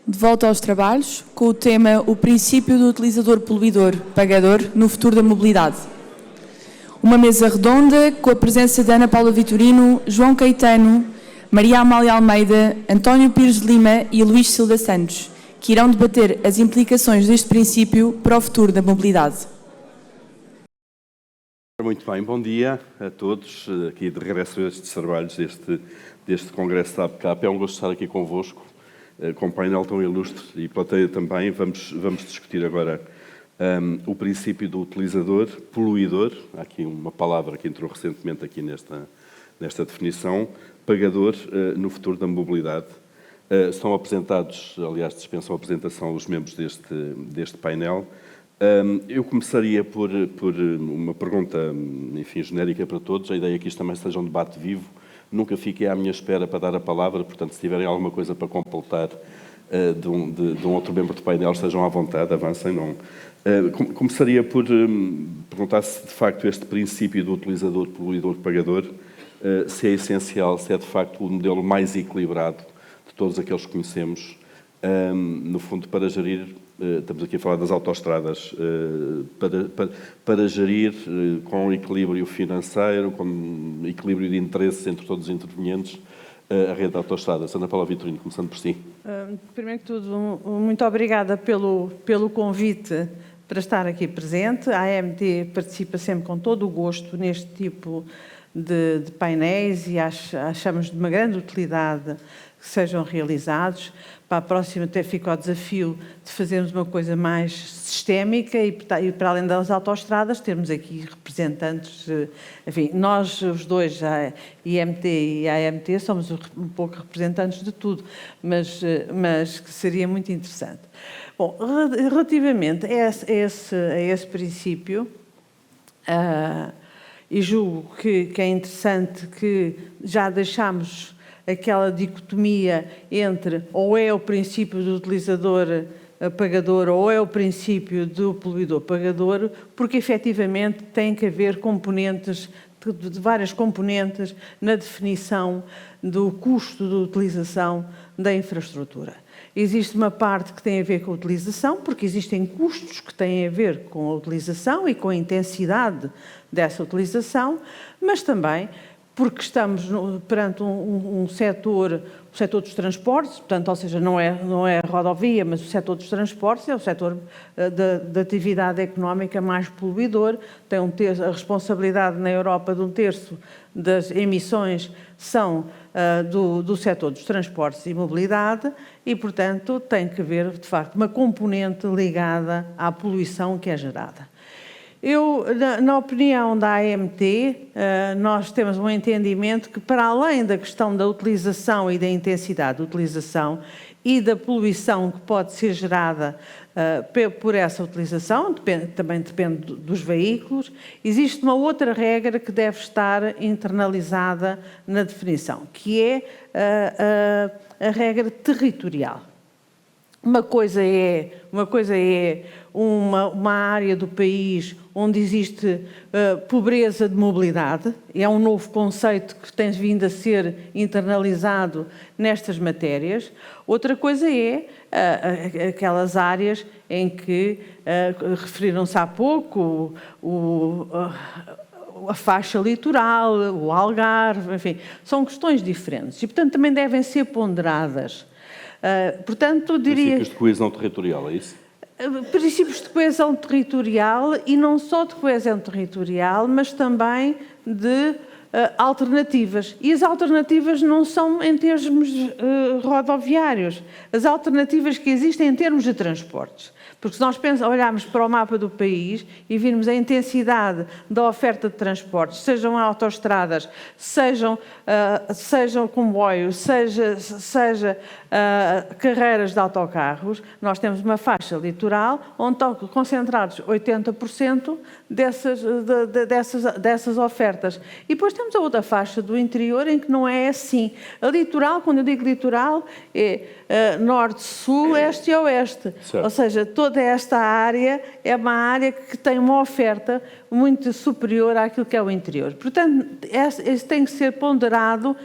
De volta aos trabalhos, com o tema O princípio do utilizador-poluidor-pagador no futuro da mobilidade. Uma mesa redonda com a presença de Ana Paula Vitorino, João Caetano, Maria Amália Almeida, António Pires de Lima e Luís Silva Santos, que irão debater as implicações deste princípio para o futuro da mobilidade. Muito bem, bom dia a todos, aqui de regresso a estes trabalhos deste Congresso da APCAP. É um gosto estar aqui convosco, com um painel tão ilustre e plateia também. Vamos discutir agora o princípio do utilizador-poluidor. Há aqui uma palavra que entrou recentemente aqui nesta definição, pagador no futuro da mobilidade. São apresentados, aliás, dispensam a apresentação os membros deste painel. Eu começaria por uma pergunta, enfim, genérica para todos. A ideia é que isto também seja um debate vivo. Nunca fiquei à minha espera para dar a palavra, portanto, se tiverem alguma coisa para completar de um outro membro do painel, estejam à vontade, avancem. Não. Começaria por perguntar se, de facto, este princípio do utilizador-poluidor-pagador se é essencial, se é, de facto, o modelo mais equilibrado de todos aqueles que conhecemos, no fundo, para gerir. Estamos aqui a falar das autoestradas, para gerir com equilíbrio financeiro, com equilíbrio de interesses entre todos os intervenientes, a rede de autoestradas. Ana Paula Vitorino, começando por si. Primeiro que tudo, muito obrigada pelo convite para estar aqui presente. A AMT participa sempre com todo o gosto neste tipo de painéis e achamos de uma grande utilidade que sejam realizados. Para a próxima até fica o desafio de fazermos uma coisa mais sistémica e para além das autoestradas termos aqui representantes, enfim, nós os dois, a IMT e a AMT, somos um pouco representantes de tudo, mas que seria muito interessante. Bom, relativamente a esse princípio, e julgo que é interessante que já deixámos aquela dicotomia entre ou é o princípio do utilizador-pagador ou é o princípio do poluidor-pagador, porque efetivamente tem que haver componentes, de várias componentes na definição do custo de utilização da infraestrutura. Existe uma parte que tem a ver com a utilização, porque existem custos que têm a ver com a utilização e com a intensidade dessa utilização, mas também porque estamos perante um setor dos transportes, portanto, ou seja, não é a rodovia, mas o setor dos transportes é o setor da atividade económica mais poluidor, tem a responsabilidade na Europa de 1/3 das emissões são do setor dos transportes e mobilidade e, portanto, tem que haver, de facto, uma componente ligada à poluição que é gerada. Na opinião da AMT, nós temos um entendimento que, para além da questão da utilização e da intensidade da utilização e da poluição que pode ser gerada por essa utilização, também depende dos veículos, existe uma outra regra que deve estar internalizada na definição, que é a regra territorial. Uma coisa é uma área do país onde existe pobreza de mobilidade, é um novo conceito que tem vindo a ser internalizado nestas matérias. Outra coisa é aquelas áreas em que referiram-se há pouco, a faixa litoral, o Algarve, enfim, são questões diferentes e, portanto, também devem ser ponderadas. Portanto, diria... Princípios de coesão territorial, é isso? Princípios de coesão territorial e não só de coesão territorial, mas também de alternativas. E as alternativas não são em termos rodoviários, as alternativas que existem em termos de transportes. Porque se nós olharmos para o mapa do país e virmos a intensidade da oferta de transportes, sejam autoestradas, sejam comboios, seja carreiras de autocarros, nós temos uma faixa litoral onde estão concentrados 80% dessas ofertas. E depois temos Temos a outra faixa do interior em que não é assim. A litoral, quando eu digo litoral, é norte, sul, este e oeste. Certo. Ou seja, toda esta área é uma área que tem uma oferta muito superior àquilo que é o interior. Portanto, isso tem que ser ponderado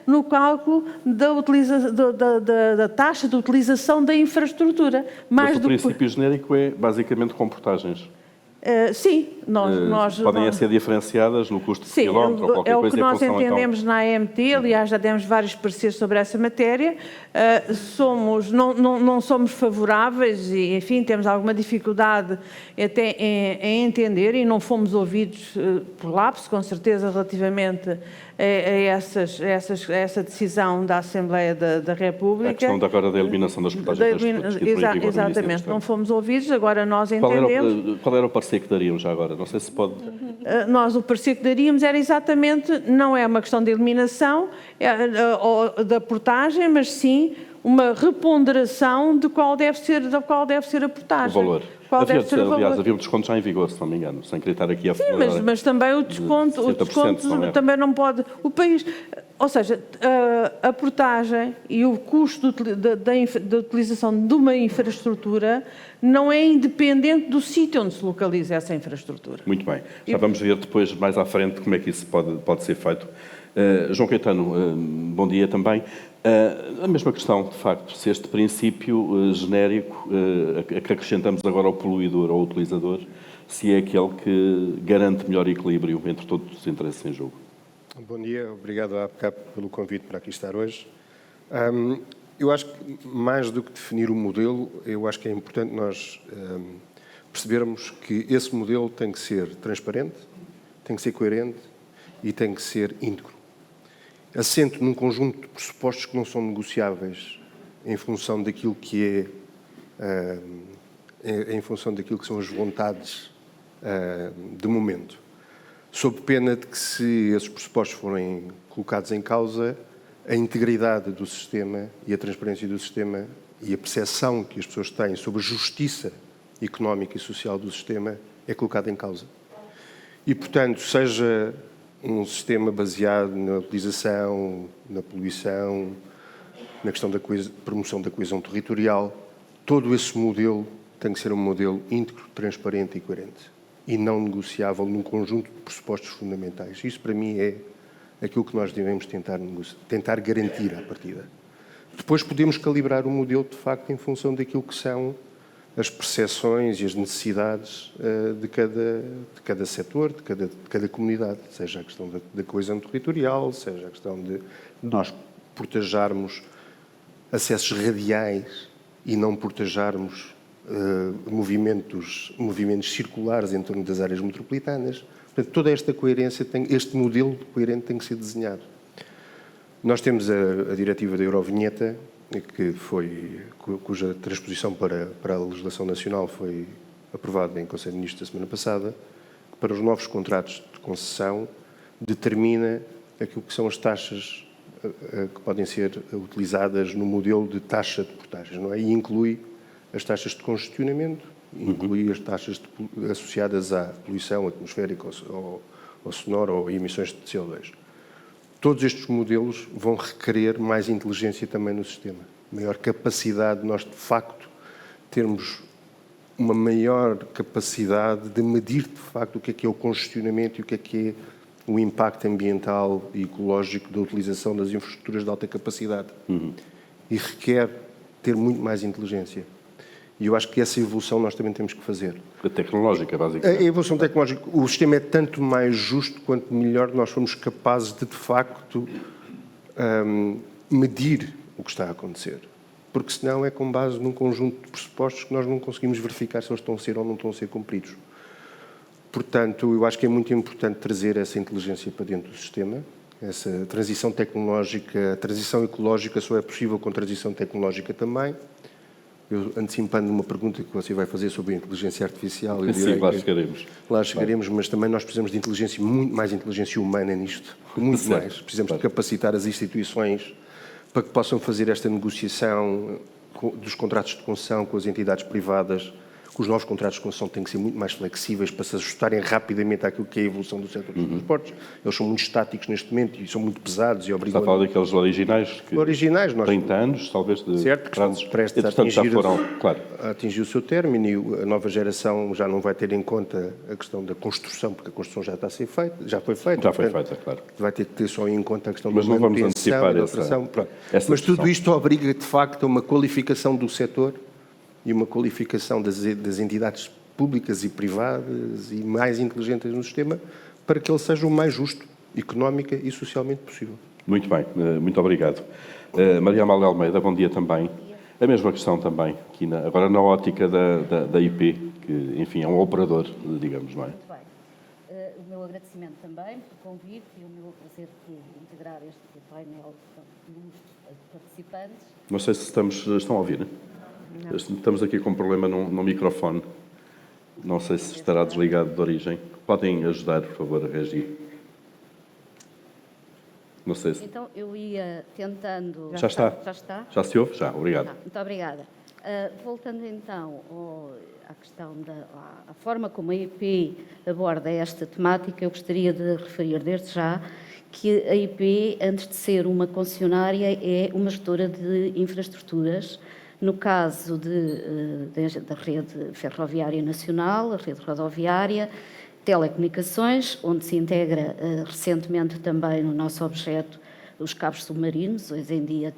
no cálculo da taxa de utilização da infraestrutura. Mas o princípio genérico é basicamente com portagens. Sim, nós podem ser diferenciadas no custo por quilómetro ou qualquer coisa. É o que nós entendemos na AMT, aliás, já demos vários pareceres sobre essa matéria. Não somos favoráveis e, enfim, temos alguma dificuldade até em entender e não fomos ouvidos por lapso, com certeza, relativamente a essa decisão da Assembleia da República. A questão agora da eliminação das portagens das frutas. Exatamente, não fomos ouvidos, agora nós entendemos. Qual era o parecer que daríamos já agora? Não sei se pode... Nós o parecer que daríamos era exatamente, não é uma questão de eliminação da portagem, mas sim uma reponderação de qual deve ser a portagem. O valor. Havia um desconto já em vigor, se não me engano, sem querer estar aqui a falar. Sim, mas também o desconto também não pode... O país... Ou seja, a portagem e o custo da utilização de uma infraestrutura não é independente do sítio onde se localiza essa infraestrutura. Muito bem. Já vamos ver depois, mais à frente, como é que isso pode ser feito. João Caetano, bom dia também. A mesma questão, de facto, se este princípio genérico que acrescentamos agora ao poluidor ou ao utilizador, se é aquele que garante melhor equilíbrio entre todos os interesses em jogo. Bom dia, obrigado à APCAP pelo convite para aqui estar hoje. Eu acho que, mais do que definir o modelo, eu acho que é importante nós percebermos que esse modelo tem que ser transparente, tem que ser coerente e tem que ser íntegro. Assente num conjunto de pressupostos que não são negociáveis em função daquilo que em função daquilo que são as vontades de momento. Sob pena de que, se esses pressupostos forem colocados em causa, a integridade do sistema e a transparência do sistema e a percepção que as pessoas têm sobre a justiça económica e social do sistema é colocada em causa. E, portanto, seja um sistema baseado na utilização, na poluição, na questão da promoção da coesão territorial, todo esse modelo tem que ser um modelo íntegro, transparente e coerente. E não negociável num conjunto de pressupostos fundamentais. Isso, para mim, é aquilo que nós devemos tentar garantir à partida. Depois podemos calibrar o modelo, de facto, em função daquilo que são as percepções e as necessidades de cada setor, de cada comunidade, seja a questão da coesão territorial, seja a questão de nós protejarmos acessos radiais e não protejarmos movimentos circulares em torno das áreas metropolitanas. Portanto, toda esta coerência, este modelo coerente tem que ser desenhado. Nós temos a diretiva da Eurovinheta, cuja transposição para a legislação nacional foi aprovada em Conselho de Ministros da semana passada, que para os novos contratos de concessão determina aquilo que são as taxas que podem ser utilizadas no modelo de taxa de portagem, não é? E inclui as taxas de congestionamento, inclui as taxas associadas à poluição atmosférica ou sonora ou emissões de CO2. Todos estes modelos vão requerer mais inteligência também no sistema, maior capacidade de nós, de facto, termos uma maior capacidade de medir, de facto, o que é o congestionamento e o que é o impacto ambiental e ecológico da utilização das infraestruturas de alta capacidade. E requer ter muito mais inteligência. E eu acho que essa evolução nós também temos que fazer. A tecnológica, basicamente. A evolução tecnológica. O sistema é tanto mais justo quanto melhor nós formos capazes de facto, medir o que está a acontecer. Porque senão é com base num conjunto de pressupostos que nós não conseguimos verificar se eles estão a ser ou não estão a ser cumpridos. Portanto, eu acho que é muito importante trazer essa inteligência para dentro do sistema, essa transição tecnológica, a transição ecológica só é possível com transição tecnológica também. Eu, antecipando uma pergunta que você vai fazer sobre a inteligência artificial... Sim, lá chegaremos. Lá chegaremos, mas também nós precisamos de inteligência, muito mais inteligência humana nisto, muito mais. Precisamos de capacitar as instituições para que possam fazer esta negociação dos contratos de concessão com as entidades privadas que os novos contratos de concessão têm que ser muito mais flexíveis para se ajustarem rapidamente àquilo que é a evolução do setor dos transportes. Eles são muito estáticos neste momento e são muito pesados e obrigam... Está a falar daqueles originais que... Originais, nós... 30 anos, talvez, de certo, que estão prestes a atingir o seu término e a nova geração já não vai ter em conta a questão da construção, porque a construção já está a ser feita, já foi feita. Já foi feita, claro. Vai ter que ter só em conta a questão da manutenção. Mas não vamos antecipar essa Mas tudo isto obriga, de facto, a uma qualificação do setor e uma qualificação das entidades públicas e privadas e mais inteligentes no sistema para que ele seja o mais justo, económica e socialmente possível. Muito bem, muito obrigado. Maria Amália Almeida, bom dia também. A mesma questão também, aqui agora na ótica da IP, que, enfim, é um operador, digamos, não é? Muito bem. O meu agradecimento também pelo convite e o meu prazer de integrar este painel de participantes. Não sei se estão a ouvir, né? Não. Estamos aqui com um problema no microfone. Não sei se estará desligado de origem. Podem ajudar, por favor, a reagir. Não sei se... Então, eu ia tentando... Já está? Já está? Já se ouve? Já, obrigado. Muito obrigada. Voltando então à questão à forma como a IP aborda esta temática, eu gostaria de referir desde já que a IP, antes de ser uma concessionária, é uma gestora de infraestruturas. No caso da rede ferroviária nacional, a rede rodoviária, telecomunicações, onde se integra recentemente também no nosso objeto os cabos submarinos, hoje em dia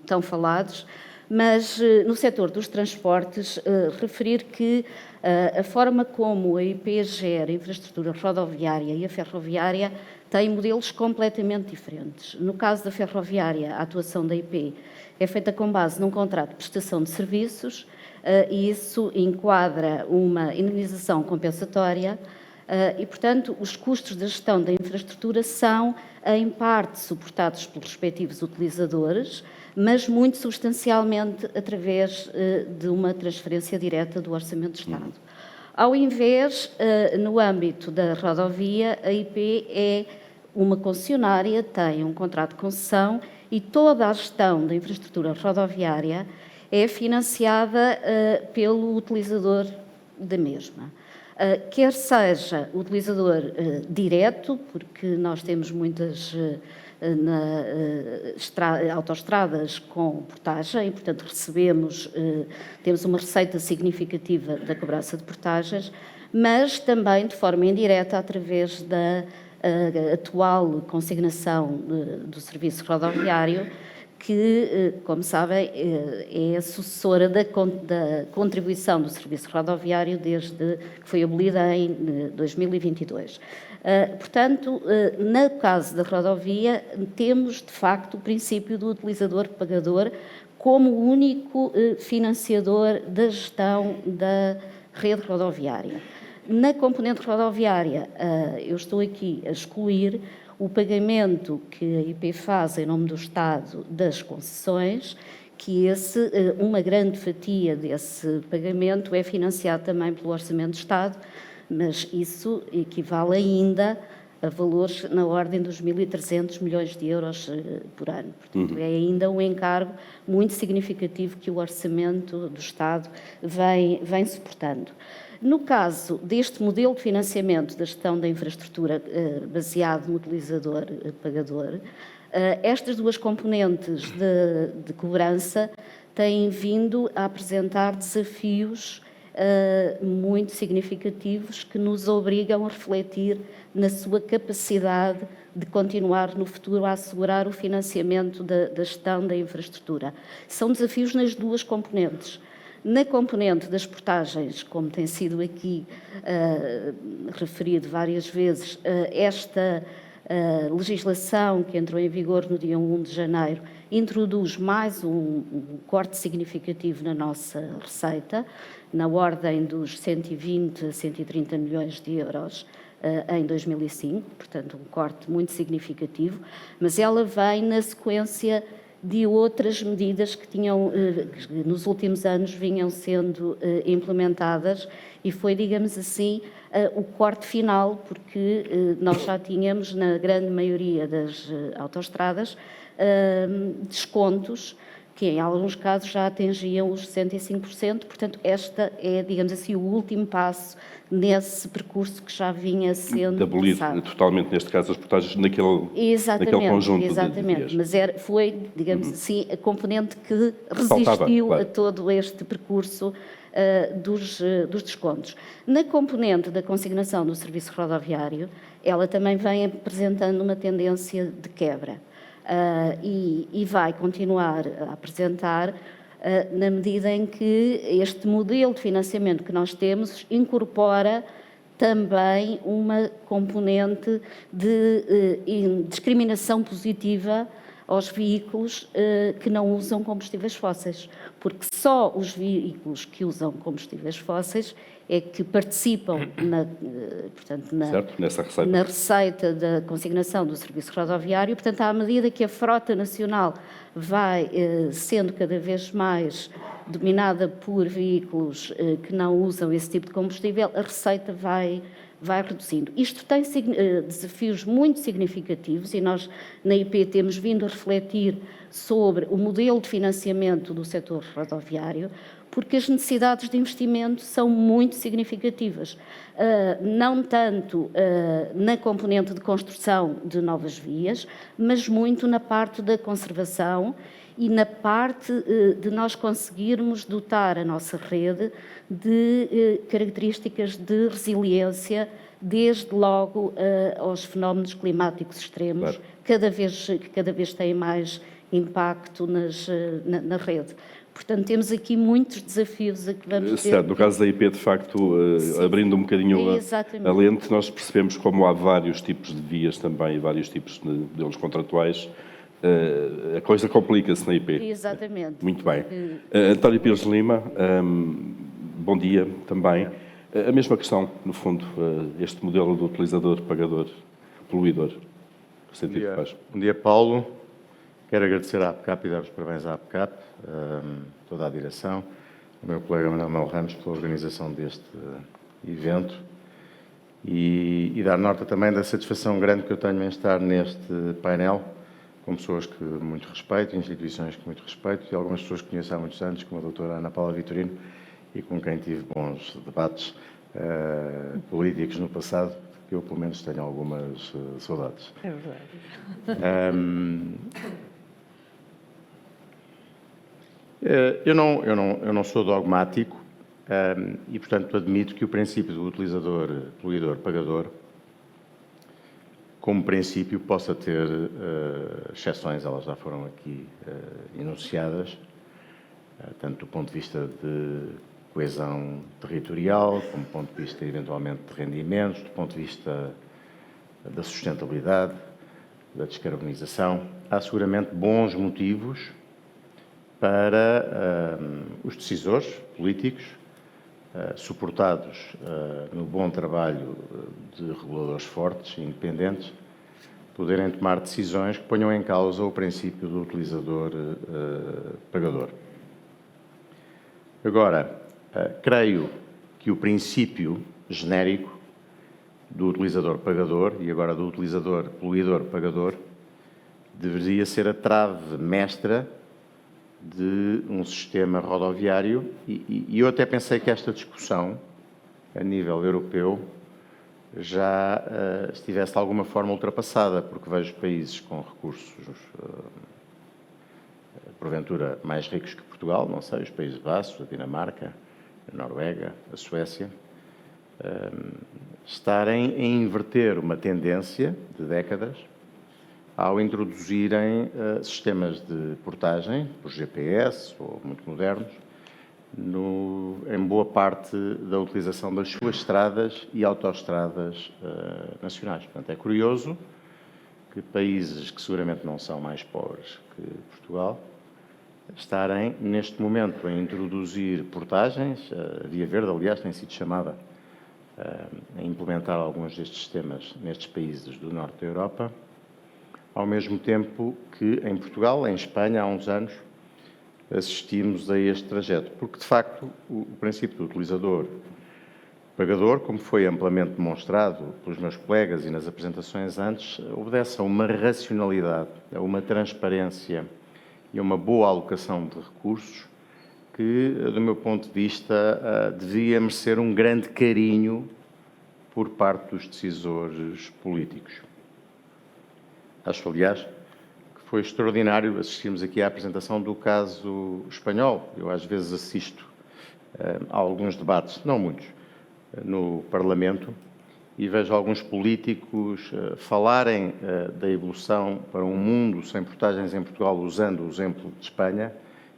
tão falados, mas no setor dos transportes, referir que a forma como a IP gera a infraestrutura rodoviária e a ferroviária tem modelos completamente diferentes. No caso da ferroviária, a atuação da IP é feita com base num contrato de prestação de serviços e isso enquadra uma indenização compensatória e, portanto, os custos da gestão da infraestrutura são, em parte, suportados pelos respectivos utilizadores, mas muito substancialmente através de uma transferência direta do Orçamento de Estado. Ao invés, no âmbito da rodovia, a IP é uma concessionária, tem um contrato de concessão e toda a gestão da infraestrutura rodoviária é financiada pelo utilizador da mesma. Quer seja o utilizador direto, porque nós temos muitas autoestradas com portagem, e, portanto, temos uma receita significativa da cobrança de portagens, mas também de forma indireta através da atual consignação do serviço rodoviário, que, como sabem, é a sucessora da contribuição do serviço rodoviário desde que foi abolida em 2022. Portanto, no caso da rodovia, temos, de facto, o princípio do utilizador-pagador como o único financiador da gestão da rede rodoviária. Na componente rodoviária, eu estou aqui a excluir o pagamento que a IP faz em nome do Estado das concessões, que uma grande fatia desse pagamento é financiado também pelo Orçamento do Estado, mas isso equivale ainda a valores na ordem dos 1.300 milhões de euros por ano. Portanto, é ainda um encargo muito significativo que o Orçamento do Estado vem suportando. No caso deste modelo de financiamento da gestão da infraestrutura baseado no utilizador-pagador, estas duas componentes de cobrança têm vindo a apresentar desafios muito significativos que nos obrigam a refletir na sua capacidade de continuar no futuro a assegurar o financiamento da gestão da infraestrutura. São desafios nas duas componentes. Na componente das portagens, como tem sido aqui referido várias vezes, esta legislação que entrou em vigor no dia 1 de janeiro introduz mais um corte significativo na nossa receita, na ordem dos 120 a 130 milhões de euros em 2005, portanto um corte muito significativo, mas ela vem na sequência de outras medidas que nos últimos anos vinham sendo implementadas e foi, digamos assim, o corte final, porque nós já tínhamos, na grande maioria das autoestradas, descontos que em alguns casos já atingiam os 65%, portanto, esta é, digamos assim, o último passo nesse percurso que já vinha sendo De abolir passado. totalmente, neste caso, as portagens naquele conjunto de dias. Mas foi, digamos assim, a componente que Faltava, resistiu claro. a todo este percurso dos descontos. Na componente da consignação do serviço rodoviário, ela também vem apresentando uma tendência de quebra e vai continuar a apresentar na medida em que este modelo de financiamento que nós temos incorpora também uma componente de discriminação positiva aos veículos que não usam combustíveis fósseis, porque só os veículos que usam combustíveis fósseis é que participam na receita da consignação do serviço rodoviário. Portanto, à medida que a frota nacional vai sendo cada vez mais dominada por veículos que não usam esse tipo de combustível, a receita vai reduzindo. Isto tem desafios muito significativos e nós, na IP, temos vindo a refletir sobre o modelo de financiamento do setor rodoviário, porque as necessidades de investimento são muito significativas. Não tanto na componente de construção de novas vias, mas muito na parte da conservação e na parte de nós conseguirmos dotar a nossa rede de características de resiliência, desde logo aos fenómenos climáticos extremos, claro, que cada vez têm mais impacto na rede. Portanto, temos aqui muitos desafios a que vamos ter. Certo, no caso da IP, de facto, abrindo um bocadinho a lente, nós percebemos como há vários tipos de vias também, vários tipos de modelos contratuais. A coisa complica-se na IP. Exatamente. Muito bem. António Pires de Lima, bom dia também. A mesma questão, no fundo, este modelo do utilizador, pagador, poluidor. Bom dia, Paulo. Quero agradecer à APCAP e dar os parabéns à APCAP, toda a direção, ao meu colega Manuel Ramos pela organização deste evento e dar nota também da satisfação grande que eu tenho em estar neste painel com pessoas que muito respeito, instituições que muito respeito e algumas pessoas que conheço há muitos anos, como a doutora Ana Paula Vitorino, e com quem tive bons debates políticos no passado, que eu, pelo menos, tenho algumas saudades. É verdade. Eu não sou dogmático e, portanto, admito que o princípio do utilizador, poluidor, pagador, como princípio, possa ter exceções, elas já foram aqui enunciadas, tanto do ponto de vista de coesão territorial, como do ponto de vista, eventualmente, de rendimentos, do ponto de vista da sustentabilidade, da descarbonização. Há seguramente bons motivos para os decisores políticos, suportados no bom trabalho de reguladores fortes e independentes, poderem tomar decisões que ponham em causa o princípio do utilizador-pagador. Agora, creio que o princípio genérico do utilizador-pagador e agora do utilizador-poluidor-pagador deveria ser a trave mestra de um sistema rodoviário e eu até pensei que esta discussão, a nível europeu, já estivesse de alguma forma ultrapassada, porque vejo países com recursos, porventura, mais ricos que Portugal, não sei, os Países Baixos, a Dinamarca, a Noruega, a Suécia, estarem a inverter uma tendência de décadas ao introduzirem sistemas de portagem, por GPS ou muito modernos, em boa parte da utilização das suas estradas e autoestradas nacionais. Portanto, é curioso que países que seguramente não são mais pobres que Portugal estarem, neste momento, a introduzir portagens, a Via Verde, aliás, tem sido chamada a implementar alguns destes sistemas nestes países do norte da Europa, ao mesmo tempo que em Portugal, em Espanha, há uns anos, assistimos a este trajeto. Porque, de facto, o princípio do utilizador-pagador, como foi amplamente demonstrado pelos meus colegas e nas apresentações antes, obedece a uma racionalidade, a uma transparência e a uma boa alocação de recursos que, do meu ponto de vista, devia merecer um grande carinho por parte dos decisores políticos. Acho, aliás, que foi extraordinário assistirmos aqui à apresentação do caso espanhol. Eu, às vezes, assisto a alguns debates, não muitos, no Parlamento, e vejo alguns políticos falarem da evolução para um mundo sem portagens em Portugal, usando o exemplo de Espanha,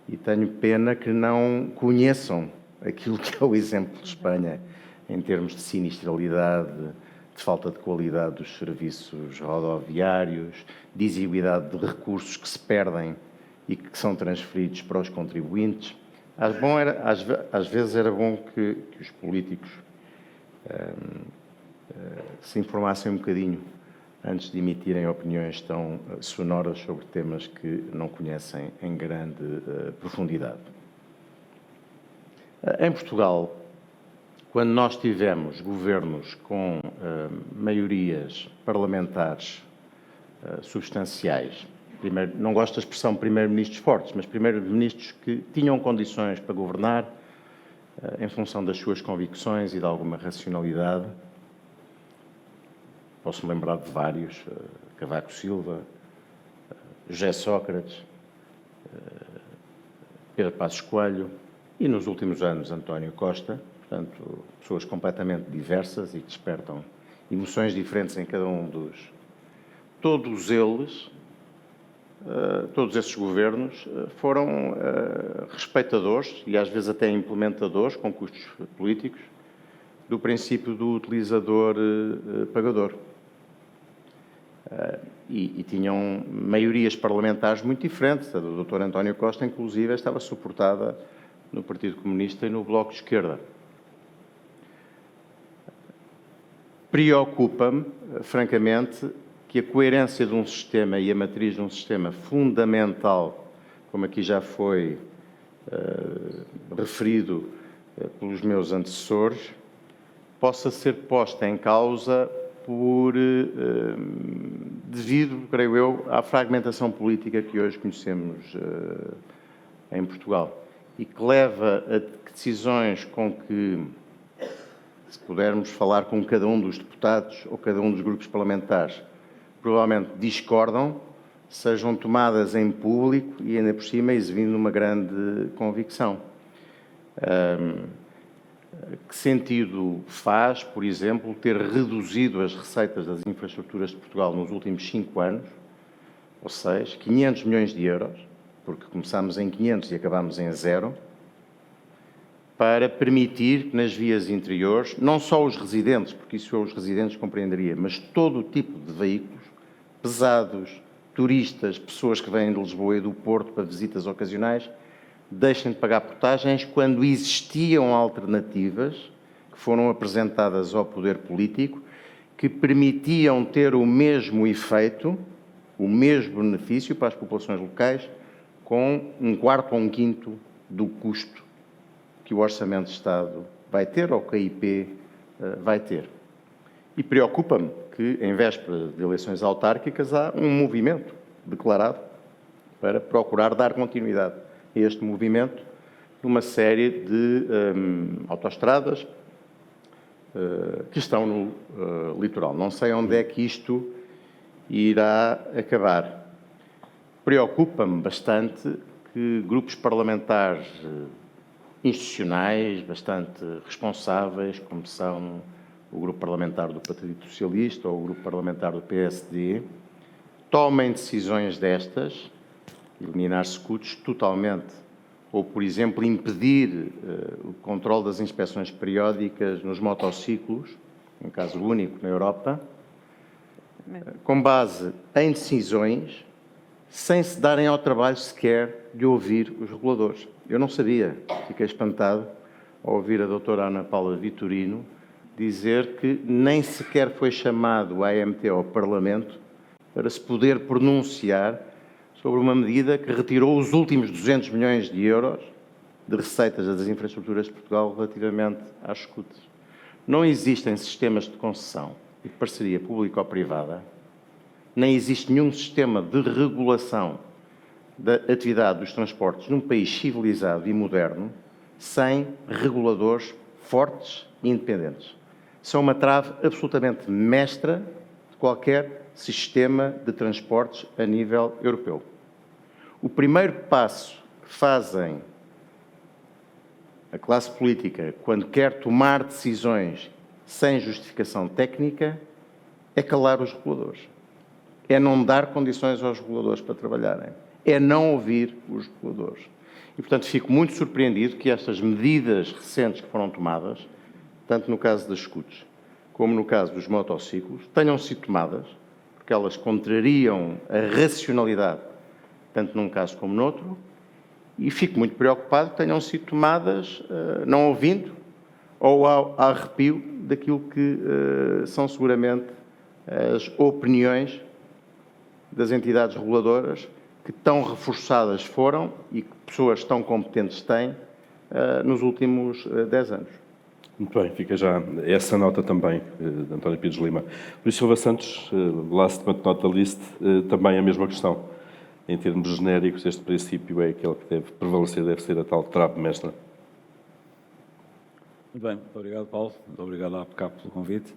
e tenho pena que não conheçam aquilo que é o exemplo de Espanha, em termos de sinistralidade, de falta de qualidade dos serviços rodoviários, de exiguidade de recursos que se perdem e que são transferidos para os contribuintes. Às vezes era bom que os políticos se informassem um bocadinho antes de emitirem opiniões tão sonoras sobre temas que não conhecem em grande profundidade. Em Portugal, quando nós tivemos governos com maiorias parlamentares substanciais, não gosto da expressão primeiro-ministros fortes, mas primeiros-ministros que tinham condições para governar em função das suas convicções e de alguma racionalidade. Posso-me lembrar de vários, Cavaco Silva, José Sócrates, Pedro Passos Coelho e, nos últimos anos, António Costa. Portanto, pessoas completamente diversas e que despertam emoções diferentes em cada um dos... Todos esses governos foram respeitadores e, às vezes, até implementadores, com custos políticos, do princípio do utilizador-pagador. E tinham maiorias parlamentares muito diferentes. A do Dr. António Costa, inclusive, estava suportada no Partido Comunista e no Bloco de Esquerda. Preocupa-me, francamente, que a coerência de um sistema e a matriz de um sistema fundamental, como aqui já foi referido pelos meus antecessores, possa ser posta em causa devido, creio eu, à fragmentação política que hoje conhecemos em Portugal e que leva a decisões com que, se pudermos falar com cada um dos deputados ou cada um dos grupos parlamentares, provavelmente discordam, sejam tomadas em público e ainda por cima exibindo uma grande convicção. Que sentido faz, por exemplo, ter reduzido as receitas das infraestruturas de Portugal nos últimos 5 anos, ou seja, 500 milhões de euros, porque começámos em 500 e acabámos em 0, para permitir que nas vias interiores, não só os residentes, porque isso eu os residentes compreenderia, mas todo o tipo de veículos, pesados, turistas, pessoas que vêm de Lisboa e do Porto para visitas ocasionais, deixem de pagar portagens quando existiam alternativas que foram apresentadas ao poder político que permitiam ter o mesmo efeito, o mesmo benefício para as populações locais com 1/4 ou 1/5 do custo que o Orçamento de Estado vai ter ou que a IP vai ter. E preocupa-me que, em véspera de eleições autárquicas, há um movimento declarado para procurar dar continuidade a este movimento numa série de autoestradas que estão no litoral. Não sei onde é que isto irá acabar. Preocupa-me bastante que grupos parlamentares institucionais, bastante responsáveis, como são o Grupo Parlamentar do Partido Socialista ou o Grupo Parlamentar do PSD, tomem decisões destas, eliminar escudos totalmente, ou, por exemplo, impedir o controle das inspeções periódicas nos motociclos, um caso único na Europa, com base em decisões, sem se darem ao trabalho sequer de ouvir os reguladores. Eu não sabia, fiquei espantado ao ouvir a doutora Ana Paula Vitorino dizer que nem sequer foi chamado a AMT ao Parlamento para se poder pronunciar sobre uma medida que retirou os últimos 200 milhões de euros de receitas das infraestruturas de Portugal relativamente às escutas. Não existem sistemas de concessão e de parceria público-privada, nem existe nenhum sistema de regulação da atividade dos transportes num país civilizado e moderno sem reguladores fortes e independentes. São uma trave absolutamente mestra de qualquer sistema de transportes a nível europeu. O primeiro passo que fazem a classe política quando quer tomar decisões sem justificação técnica é calar os reguladores. É não dar condições aos reguladores para trabalharem. É não ouvir os reguladores. E, portanto, fico muito surpreendido que estas medidas recentes que foram tomadas, tanto no caso das scooters como no caso dos motociclos, tenham sido tomadas, porque elas contrariam a racionalidade, tanto num caso como noutro, e fico muito preocupado que tenham sido tomadas não ouvindo ou ao arrepio daquilo que são seguramente as opiniões das entidades reguladoras que tão reforçadas foram e que pessoas tão competentes têm nos últimos 10 anos. Muito bem, fica já essa nota também de António Pires Lima. Luís Silva Santos, last but not least, também a mesma questão. Em termos genéricos, este princípio é aquele que deve prevalecer, deve ser a tal trave mestra. Muito bem, muito obrigado, Paulo. Muito obrigado à APCAP pelo convite.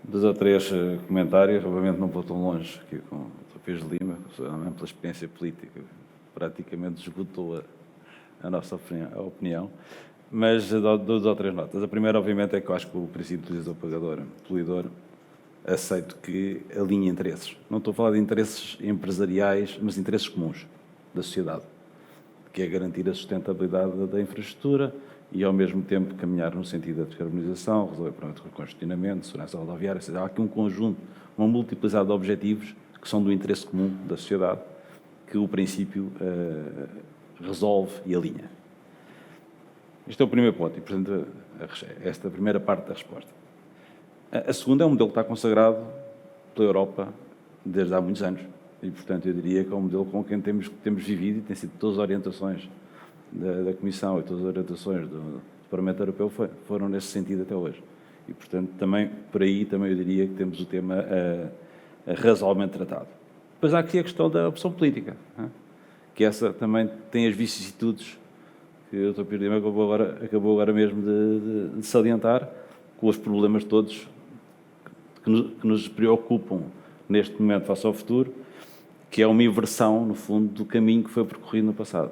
2 ou 3 comentários, obviamente não vou tão longe aqui com o Dr. Pires Lima, também pela experiência política, praticamente esgotou a nossa opinião, mas 2 ou 3 notas. A primeira, obviamente, é que eu acho que o princípio utilizador-pagador, poluidor, aceito que alinhe interesses. Não estou a falar de interesses empresariais, mas interesses comuns da sociedade, que é garantir a sustentabilidade da infraestrutura e, ao mesmo tempo, caminhar no sentido da descarbonização, resolver problemas de congestionamento, segurança rodoviária, ou seja, há aqui um conjunto, uma multiplicidade de objetivos que são do interesse comum da sociedade, que o princípio resolve e alinha. Este é o primeiro ponto, e, portanto, esta primeira parte da resposta. A segunda é um modelo que está consagrado pela Europa desde há muitos anos, e, portanto, eu diria que é um modelo com quem temos vivido e tem sido todas as orientações da Comissão e todas as orientações do Parlamento Europeu foram nesse sentido até hoje. E, portanto, também, por aí, também eu diria que temos o tema razoavelmente tratado. Depois há aqui a questão da opção política, que essa também tem as vicissitudes que o Dr. Pires Lima acabou agora mesmo de salientar, com os problemas todos que nos preocupam neste momento face ao futuro, que é uma inversão, no fundo, do caminho que foi percorrido no passado.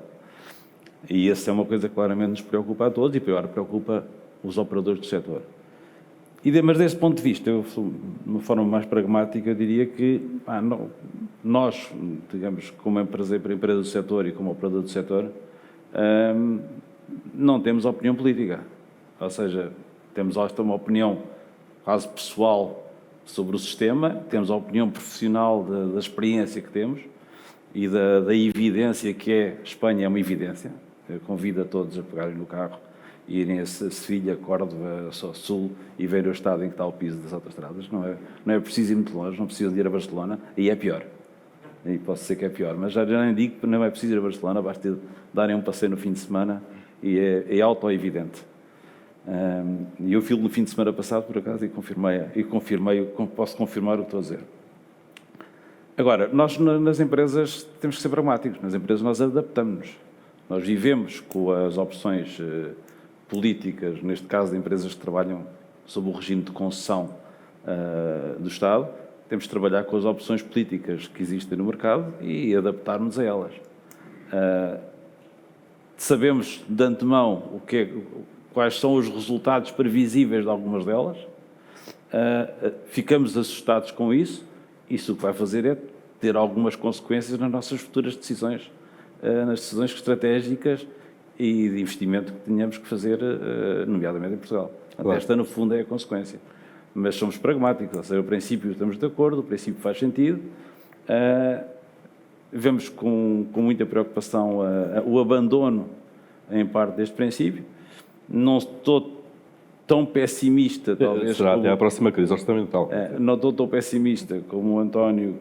E essa é uma coisa que claramente nos preocupa a todos e, pior, preocupa os operadores do setor. Mas desse ponto de vista, eu, de uma forma mais pragmática, eu diria que nós, digamos, como empresa do setor e como operador do setor, não temos opinião política. Ou seja, temos esta uma opinião quase pessoal sobre o sistema, temos a opinião profissional da experiência que temos e da evidência que é Espanha é uma evidência. Eu convido a todos a pegarem no carro e irem a Sevilha, Córdoba, Sul e verem o estado em que está o piso das autoestradas. Não é preciso ir muito longe, não precisa de ir a Barcelona, e é pior. E posso dizer que é pior, mas já nem digo que não é preciso ir a Barcelona, basta darem um passeio no fim de semana e é auto-evidente. E eu fui no fim de semana passado, por acaso, posso confirmar o que estou a dizer. Agora, nós nas empresas temos que ser pragmáticos, nas empresas nós adaptamos-nos. Nós vivemos com as opções políticas, neste caso de empresas que trabalham sob o regime de concessão do Estado, temos de trabalhar com as opções políticas que existem no mercado e adaptar-nos a elas. Sabemos de antemão quais são os resultados previsíveis de algumas delas, ficamos assustados com isso. Isso o que vai fazer é ter algumas consequências nas nossas futuras decisões, nas decisões estratégicas e de investimento que tenhamos que fazer, nomeadamente em Portugal. Claro. Esta, no fundo, é a consequência. Mas somos pragmáticos, ou seja, o princípio estamos de acordo, o princípio faz sentido. Vemos com muita preocupação o abandono, em parte, deste princípio. Não estou tão pessimista, talvez... Será até à próxima crise orçamental. Não estou tão pessimista como o António,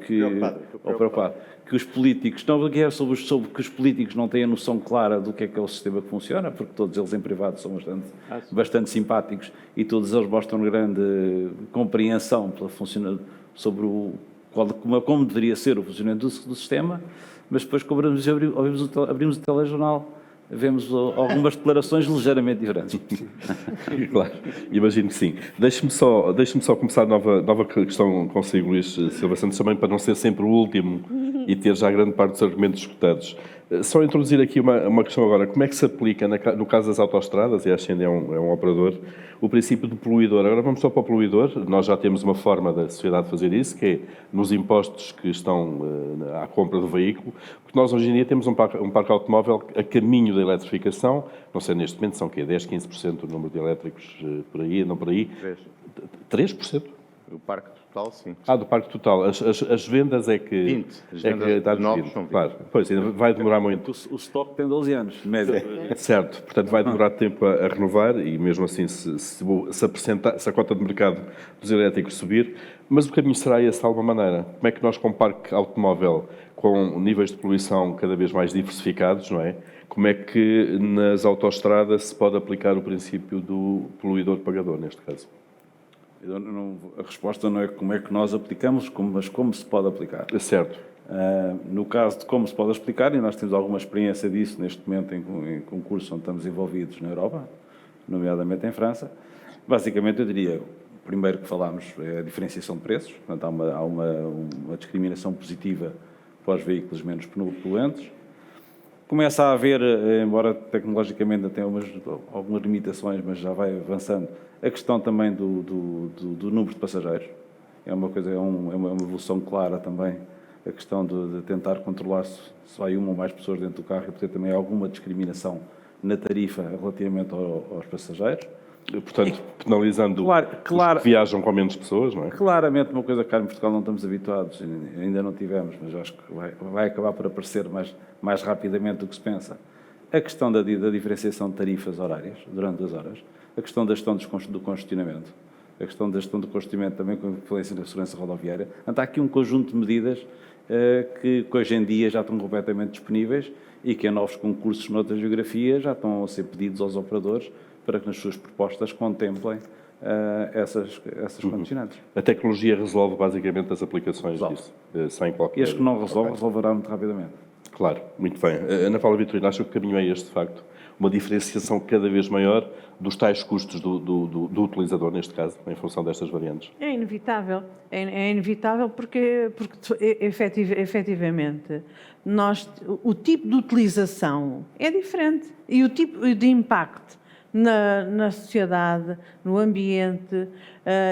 preocupado. Que os políticos... Não, porque é sobre que os políticos não têm a noção clara do que é o sistema que funciona, porque todos eles em privado são bastante simpáticos e todos eles mostram grande compreensão sobre como deveria ser o funcionamento do sistema, mas depois, como abrimos o telejornal, vemos algumas declarações ligeiramente diferentes. Claro, imagino que sim. Deixe-me só começar nova questão consigo, Luís Silva Santos, também para não ser sempre o último e ter já grande parte dos argumentos escutados. Só introduzir aqui uma questão agora. Como é que se aplica, no caso das autoestradas, e a Ascende é um operador, o princípio do poluidor? Agora vamos só para o poluidor. Nós já temos uma forma da sociedade de fazer isso, que é nos impostos que estão à compra do veículo, porque nós hoje em dia temos um parque automóvel a caminho da eletrificação. Não sei, neste momento são o quê? 10, 15% do número de elétricos por aí, não por aí? 3%? O parque total, sim. Do parque total. As vendas é que... 20. As vendas novos são 20. Claro. Pois, ainda vai demorar muito. O estoque tem 12 anos, de média. Certo. Portanto, vai demorar tempo a renovar e, mesmo assim, se a cota de mercado dos elétricos subir. Mas o caminho será esse, de alguma maneira. Como é que nós, com um parque automóvel com níveis de poluição cada vez mais diversificados, não é? Como é que nas autoestradas se pode aplicar o princípio do poluidor-pagador, neste caso? A resposta não é como é que nós aplicamos, mas como se pode aplicar. Certo. No caso de como se pode aplicar, e nós temos alguma experiência disso neste momento em concursos onde estamos envolvidos na Europa, nomeadamente em França, basicamente eu diria, o primeiro que falámos é a diferenciação de preços, portanto há uma discriminação positiva para os veículos menos poluentes. Começa a haver, embora tecnologicamente tenha algumas limitações, mas já vai avançando, a questão também do número de passageiros. É uma evolução clara também, a questão de tentar controlar se vai uma ou mais pessoas dentro do carro e, portanto, também alguma discriminação na tarifa relativamente aos passageiros. Portanto, penalizando os que viajam com menos pessoas, não é? Claramente, uma coisa que cá em Portugal não estamos habituados, ainda não tivemos, mas acho que vai acabar por aparecer mais rapidamente do que se pensa. A questão da diferenciação de tarifas horárias, durante 2 horas, a questão da gestão do congestionamento, a questão da gestão do congestionamento também com influência na segurança rodoviária. Portanto, há aqui um conjunto de medidas que hoje em dia já estão completamente disponíveis e que em novos concursos noutras geografias já estão a ser pedidos aos operadores para que nas suas propostas contemplem essas condicionantes. A tecnologia resolve basicamente as aplicações disso, sem qualquer... E as que não resolverá muito rapidamente. Claro, muito bem. Ana Paula Vitorino, acho que o caminho é este, de facto, uma diferenciação cada vez maior dos tais custos do utilizador, neste caso, em função destas variantes. É inevitável. É inevitável porque efetivamente, o tipo de utilização é diferente e o tipo de impacto na sociedade, no ambiente,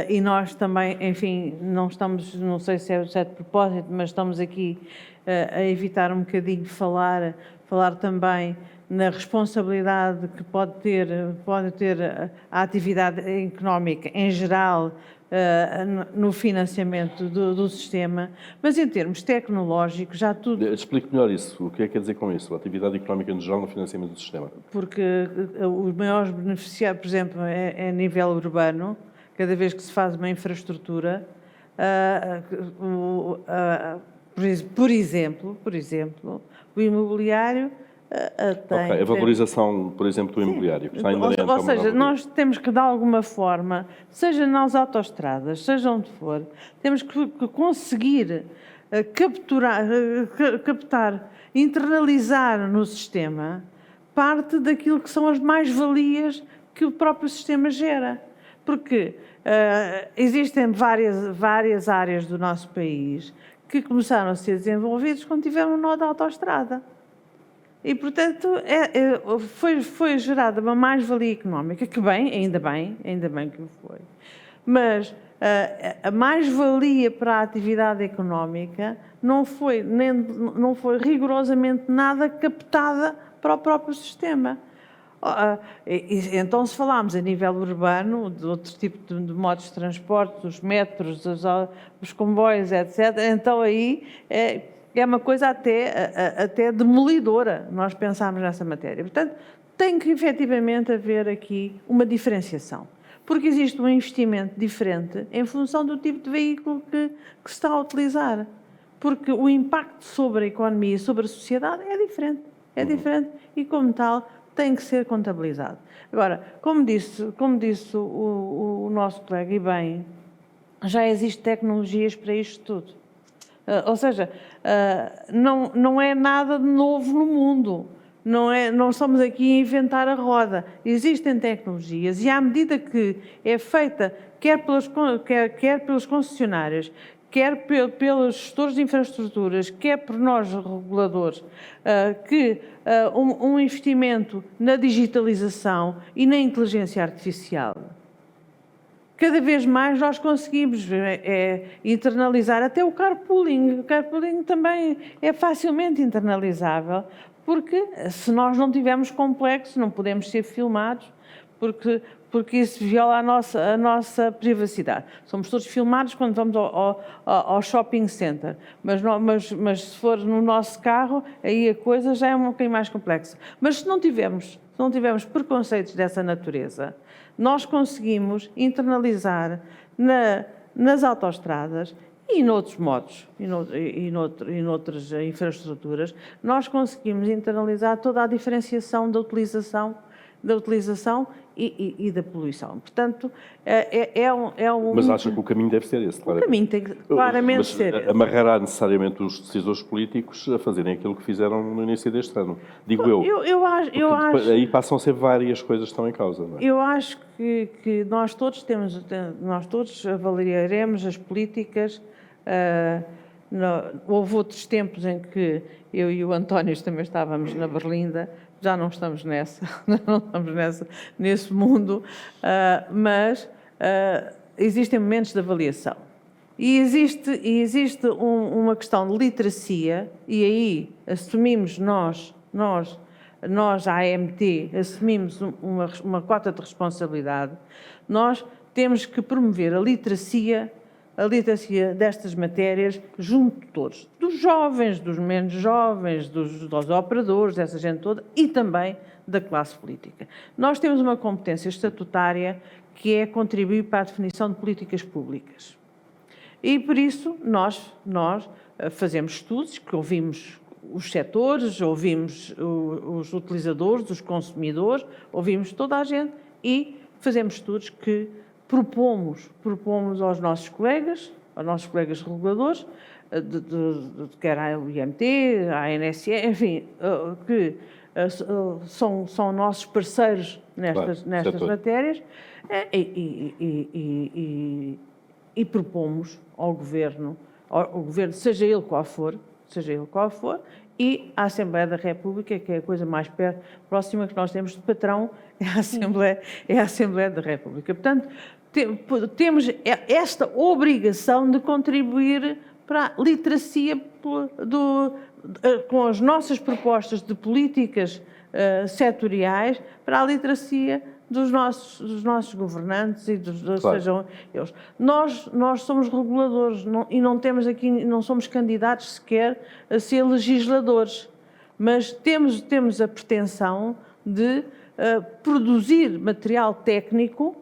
e nós também, enfim, não sei se é de propósito, mas estamos aqui a evitar um bocadinho de falar também na responsabilidade que pode ter a atividade económica em geral no financiamento do sistema, mas em termos tecnológicos já tudo... Explique melhor isso. O que é que quer dizer com isso? A atividade económica em geral no financiamento do sistema? Porque os maiores beneficiários, por exemplo, é a nível urbano, cada vez que se faz uma infraestrutura, por exemplo, o imobiliário tem... Ok, a valorização, por exemplo, do imobiliário, que está inerente ou seja, nós temos que, de alguma forma, seja nas autoestradas, seja onde for, temos que conseguir captar, internalizar no sistema parte daquilo que são as mais-valias que o próprio sistema gera. Porque existem várias áreas do nosso país que começaram a ser desenvolvidas quando tiveram um nó da autoestrada. E, portanto, foi gerada uma mais-valia económica, que ainda bem que o foi. Mas a mais-valia para a atividade económica não foi rigorosamente nada captada para o próprio sistema. Então, se falarmos a nível urbano, de outro tipo de modos de transporte, os metros, os comboios, etc., então aí é uma coisa até demolidora nós pensarmos nessa matéria. Portanto, tem que efetivamente haver aqui uma diferenciação, porque existe um investimento diferente em função do tipo de veículo que se está a utilizar, porque o impacto sobre a economia e sobre a sociedade é diferente e, como tal, tem que ser contabilizado. Agora, como disse o nosso colega, e bem, já existem tecnologias para isto tudo. Ou seja, não é nada de novo no mundo. Não estamos aqui a inventar a roda. Existem tecnologias e à medida que é feita, quer pelos concessionários, quer pelos gestores de infraestruturas, quer por nós reguladores, que um investimento na digitalização e na inteligência artificial, cada vez mais nós conseguimos internalizar até o carpooling. O carpooling também é facilmente internalizável, porque se nós não tivermos complexo, não podemos ser filmados, porque isso viola a nossa privacidade. Somos todos filmados quando vamos ao shopping center, mas se for no nosso carro, aí a coisa já é um bocadinho mais complexa. Mas se não tivermos preconceitos dessa natureza, nós conseguimos internalizar nas autoestradas e noutros modos, e noutras infraestruturas, nós conseguimos internalizar toda a diferenciação da utilização e da poluição. Portanto, Mas acha que o caminho deve ser esse, claramente? O caminho tem que claramente ser esse. Amarrará necessariamente os decisores políticos a fazerem aquilo que fizeram no início deste ano. Digo eu. Eu acho. Aí passam a ser várias coisas que estão em causa, não é? Eu acho que nós todos avaliaremos as políticas. Houve outros tempos em que eu e o António também estávamos na Berlinda. Já não estamos nesse mundo, mas existem momentos de avaliação. E existe uma questão de literacia, e aí assumimos nós, a AMT, assumimos uma cota de responsabilidade. Nós temos que promover a literacia destas matérias junto de todos, dos jovens, dos menos jovens, dos operadores, dessa gente toda, e também da classe política. Nós temos uma competência estatutária que é contribuir para a definição de políticas públicas. E, por isso, nós fazemos estudos, que ouvimos os setores, ouvimos os utilizadores, os consumidores, ouvimos toda a gente e fazemos estudos que propomos aos nossos colegas reguladores, quer a IMT, a ANSE, enfim, que são nossos parceiros nestas matérias, e propomos ao Governo, seja ele qual for, e à Assembleia da República, que é a coisa mais próxima que nós temos de patrão, é a Assembleia da República. Portanto, temos esta obrigação de contribuir para a literacia com as nossas propostas de políticas setoriais, para a literacia dos nossos governantes e sejam eles. Nós somos reguladores e não somos candidatos sequer a ser legisladores, mas temos a pretensão de produzir material técnico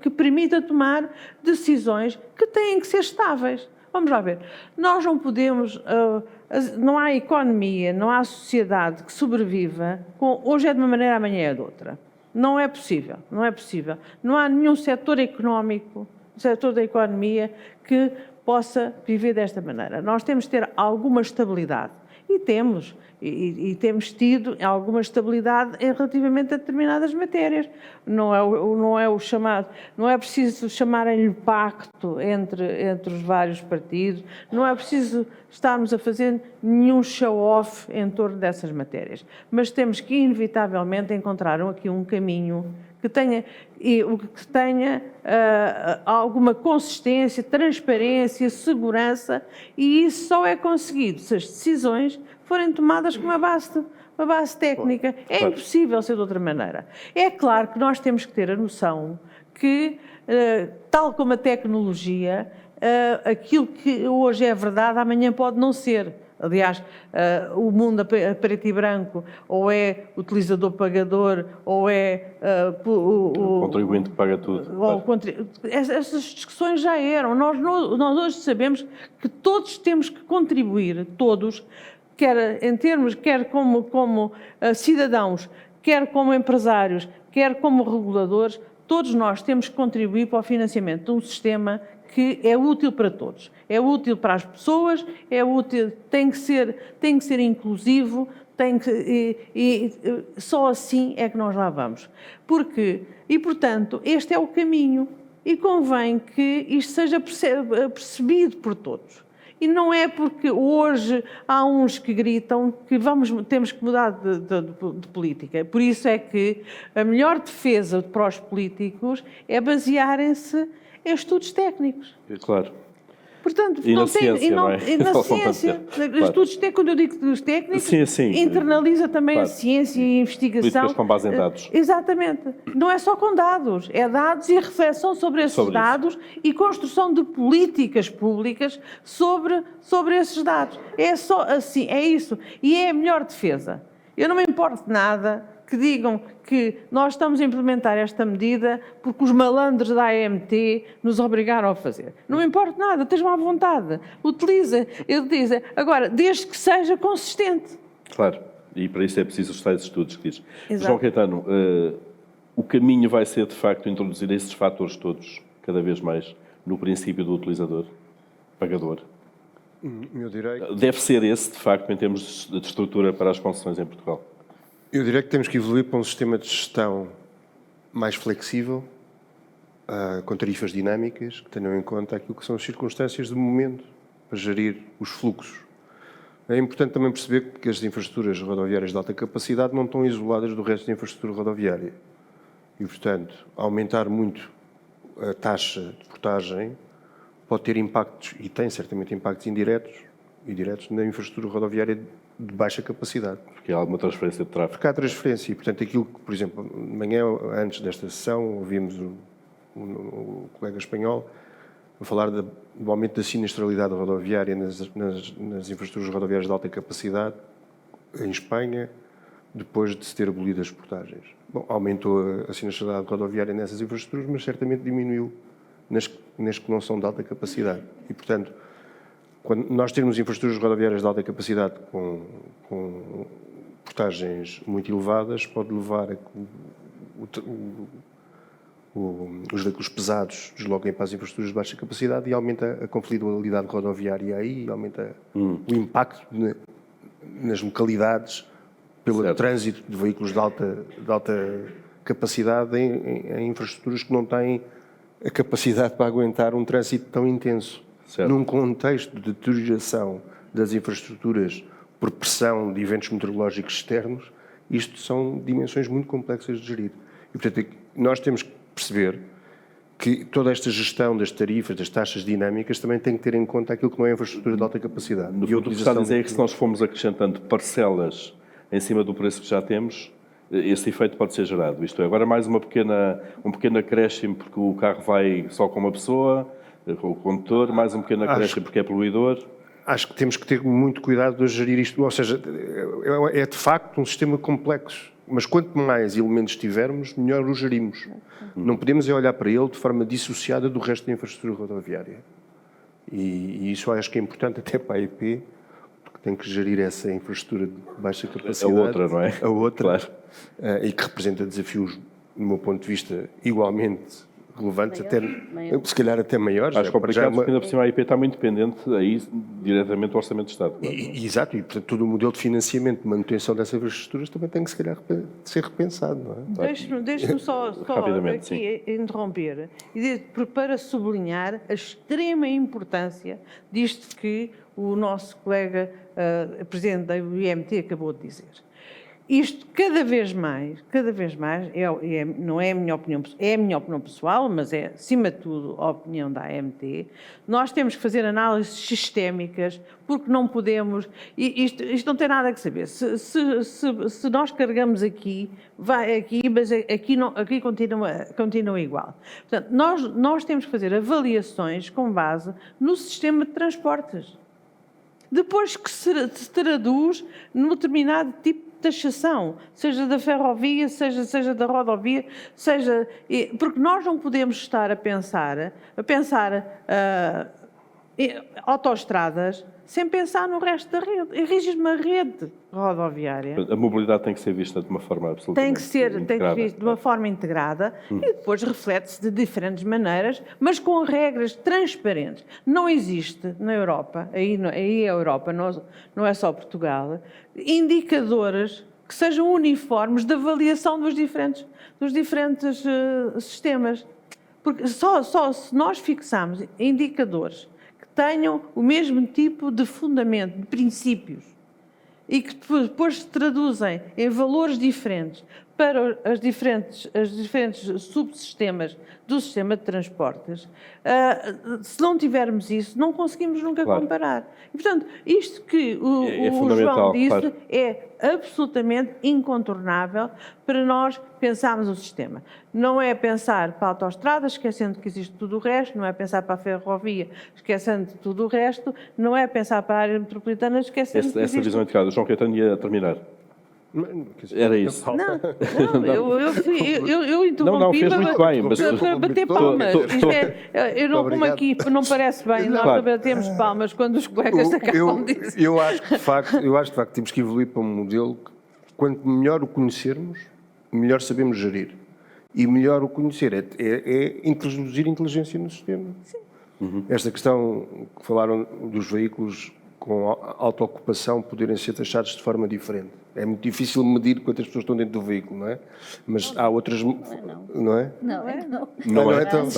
que permita tomar decisões que têm que ser estáveis. Vamos lá ver. Nós não podemos... não há economia, não há sociedade que sobreviva hoje é de uma maneira, amanhã é de outra. Não é possível. Não há nenhum setor económico, setor da economia, que possa viver desta maneira. Nós temos de ter alguma estabilidade. E temos tido alguma estabilidade relativamente a determinadas matérias. Não é preciso chamarem-lhe pacto entre os vários partidos, não é preciso estarmos a fazer nenhum show-off em torno dessas matérias. Mas temos que, inevitavelmente, encontrar aqui um caminho que tenha alguma consistência, transparência, segurança, e isso só é conseguido se as decisões forem tomadas com uma base técnica. É impossível ser de outra maneira. É claro que nós temos que ter a noção que, tal como a tecnologia, aquilo que hoje é verdade, amanhã pode não ser. Aliás, o mundo a preto e branco, ou é utilizador-pagador, ou é o contribuinte que paga tudo. Essas discussões já eram. Nós hoje sabemos que todos temos que contribuir, todos, quer como cidadãos, quer como empresários, quer como reguladores, todos nós temos que contribuir para o financiamento de um sistema que é útil para todos. É útil para as pessoas, é útil, tem que ser inclusivo, só assim é que nós lá vamos. Portanto, este é o caminho e convém que isto seja percebido por todos. E não é porque hoje há uns que gritam que temos que mudar de política. Por isso é que a melhor defesa para os políticos é basearem-se em estudos técnicos. Claro. Portanto, E na ciência, não é? E na ciência. Estudos técnicos, quando eu digo dos técnicos, internaliza também a ciência e a investigação. Políticas com base em dados. Exatamente. Não é só com dados, é dados e reflexão sobre esses dados e construção de políticas públicas sobre esses dados. É só assim, é isso. E é a melhor defesa. Eu não me importo de nada que digam que nós estamos a implementar esta medida porque os malandros da AMT nos obrigaram a fazer. Não me importa nada, esteja à vontade. Utiliza, eu digo, agora, desde que seja consistente. Claro, e para isso é preciso os tais estudos que diz. Exato. João Caetano, o caminho vai ser, de facto, introduzir esses fatores todos, cada vez mais, no princípio do utilizador, pagador. Eu direi... Deve ser esse, de facto, em termos de estrutura para as concessões em Portugal. Eu diria que temos que evoluir para um sistema de gestão mais flexível, com tarifas dinâmicas, que tenham em conta aquilo que são as circunstâncias do momento, para gerir os fluxos. É importante também perceber que as infraestruturas rodoviárias de alta capacidade não estão isoladas do resto da infraestrutura rodoviária. E, portanto, aumentar muito a taxa de portagem pode ter impactos, e tem certamente impactos indiretos e diretos, na infraestrutura rodoviária de baixa capacidade. Porque há alguma transferência de tráfego. Porque há transferência. E, portanto, aquilo que, por exemplo, de manhã, antes desta sessão, ouvimos o colega espanhol a falar do aumento da sinistralidade rodoviária nas infraestruturas rodoviárias de alta capacidade em Espanha, depois de se ter abolido as portagens. Bom, aumentou a sinistralidade rodoviária nessas infraestruturas, mas certamente diminuiu nas que não são de alta capacidade. E, portanto, quando nós temos infraestruturas rodoviárias de alta capacidade com portagens muito elevadas, pode levar a que os veículos pesados desloquem para as infraestruturas de baixa capacidade e aumenta a conflitualidade rodoviária aí, aumenta o impacto nas localidades pelo trânsito de veículos de alta capacidade em infraestruturas que não têm a capacidade para aguentar um trânsito tão intenso. Certo. Num contexto de deterioração das infraestruturas por pressão de eventos meteorológicos externos, isto são dimensões muito complexas de gerir. E, portanto, nós temos que perceber que toda esta gestão das tarifas, das taxas dinâmicas, também tem que ter em conta aquilo que não é infraestrutura de alta capacidade. No fundo, o que está a dizer é que se nós formos acrescentando parcelas em cima do preço que já temos, esse efeito pode ser gerado. Isto é, agora mais um pequeno acréscimo porque o carro vai só com uma pessoa, com o condutor, mais um pequeno acréscimo porque é poluidor. Acho que temos que ter muito cuidado de gerir isto. Ou seja, é de facto um sistema complexo. Mas quanto mais elementos tivermos, melhor o gerimos. Não podemos olhar para ele de forma dissociada do resto da infraestrutura rodoviária. E isso acho que é importante até para a EP, porque tem que gerir essa infraestrutura de baixa capacidade. A outra, não é? A outra. Claro. E que representa desafios, do meu ponto de vista, igualmente relevantes, se calhar até maiores. Acho complicado, porque ainda por cima a IP está muito dependente aí diretamente do Orçamento de Estado. Exato, e portanto todo o modelo de financiamento, de manutenção dessas infraestruturas também tem que se calhar ser repensado, não é? Deixe-me só aqui interromper para sublinhar a extrema importância disto que o nosso colega Presidente da IMT acabou de dizer. Isto cada vez mais, não é a minha opinião, é a minha opinião pessoal, mas é, acima de tudo, a opinião da AMT, nós temos que fazer análises sistémicas, porque não podemos, isto não tem nada a saber, se nós carregamos aqui, vai aqui, mas aqui continua igual. Portanto, nós temos que fazer avaliações com base no sistema de transportes, depois que se traduz num determinado tipo taxação, seja da ferrovia, seja da rodovia, porque nós não podemos estar a pensar autoestradas sem pensar no resto da rede. Erige uma rede rodoviária. A mobilidade tem que ser vista de uma forma absolutamente Tem que ser vista de uma forma integrada e depois reflete-se de diferentes maneiras, mas com regras transparentes. Não existe na Europa, aí a Europa, não é só Portugal, indicadores que sejam uniformes de avaliação dos diferentes sistemas. Porque só se nós fixarmos indicadores que tenham o mesmo tipo de fundamento, de princípios, e que depois se traduzem em valores diferentes para os diferentes subsistemas do sistema de transportes, se não tivermos isso, não conseguimos nunca comparar. E, portanto, isto que o João disse é absolutamente incontornável para nós pensarmos o sistema. Não é pensar para a autoestrada, esquecendo que existe tudo o resto, não é pensar para a ferrovia, esquecendo tudo o resto, não é pensar para a área metropolitana, esquecendo que existe... Essa visão integrada. João Caetano ia terminar. Era isso. Eu interrompi fez muito bem, mas para bater palmas. Eu não como aqui, não parece bem, nós batemos palmas quando os colegas acabam de dizer. Eu acho que, de facto, temos que evoluir para um modelo que, quanto melhor o conhecermos, melhor sabemos gerir. E melhor o conhecer é introduzir inteligência no sistema. Sim. Esta questão que falaram dos veículos com alta ocupação poderem ser taxados de forma diferente. É muito difícil medir quantas pessoas estão dentro do veículo, não é? Mas há outras... Não é? Não é? Não é então?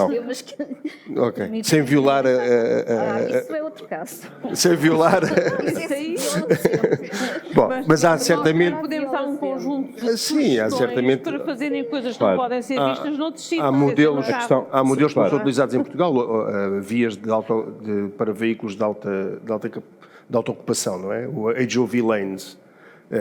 Não. Ok. Sem violar isso é outro caso. Sem violar... Bom, mas há certamente... Podemos dar um conjunto de sim, há certamente... para fazerem coisas que não podem ser vistas noutros sítios. Há modelos que são utilizados em Portugal, vias para veículos de alta ocupação, não é? O HOV lanes,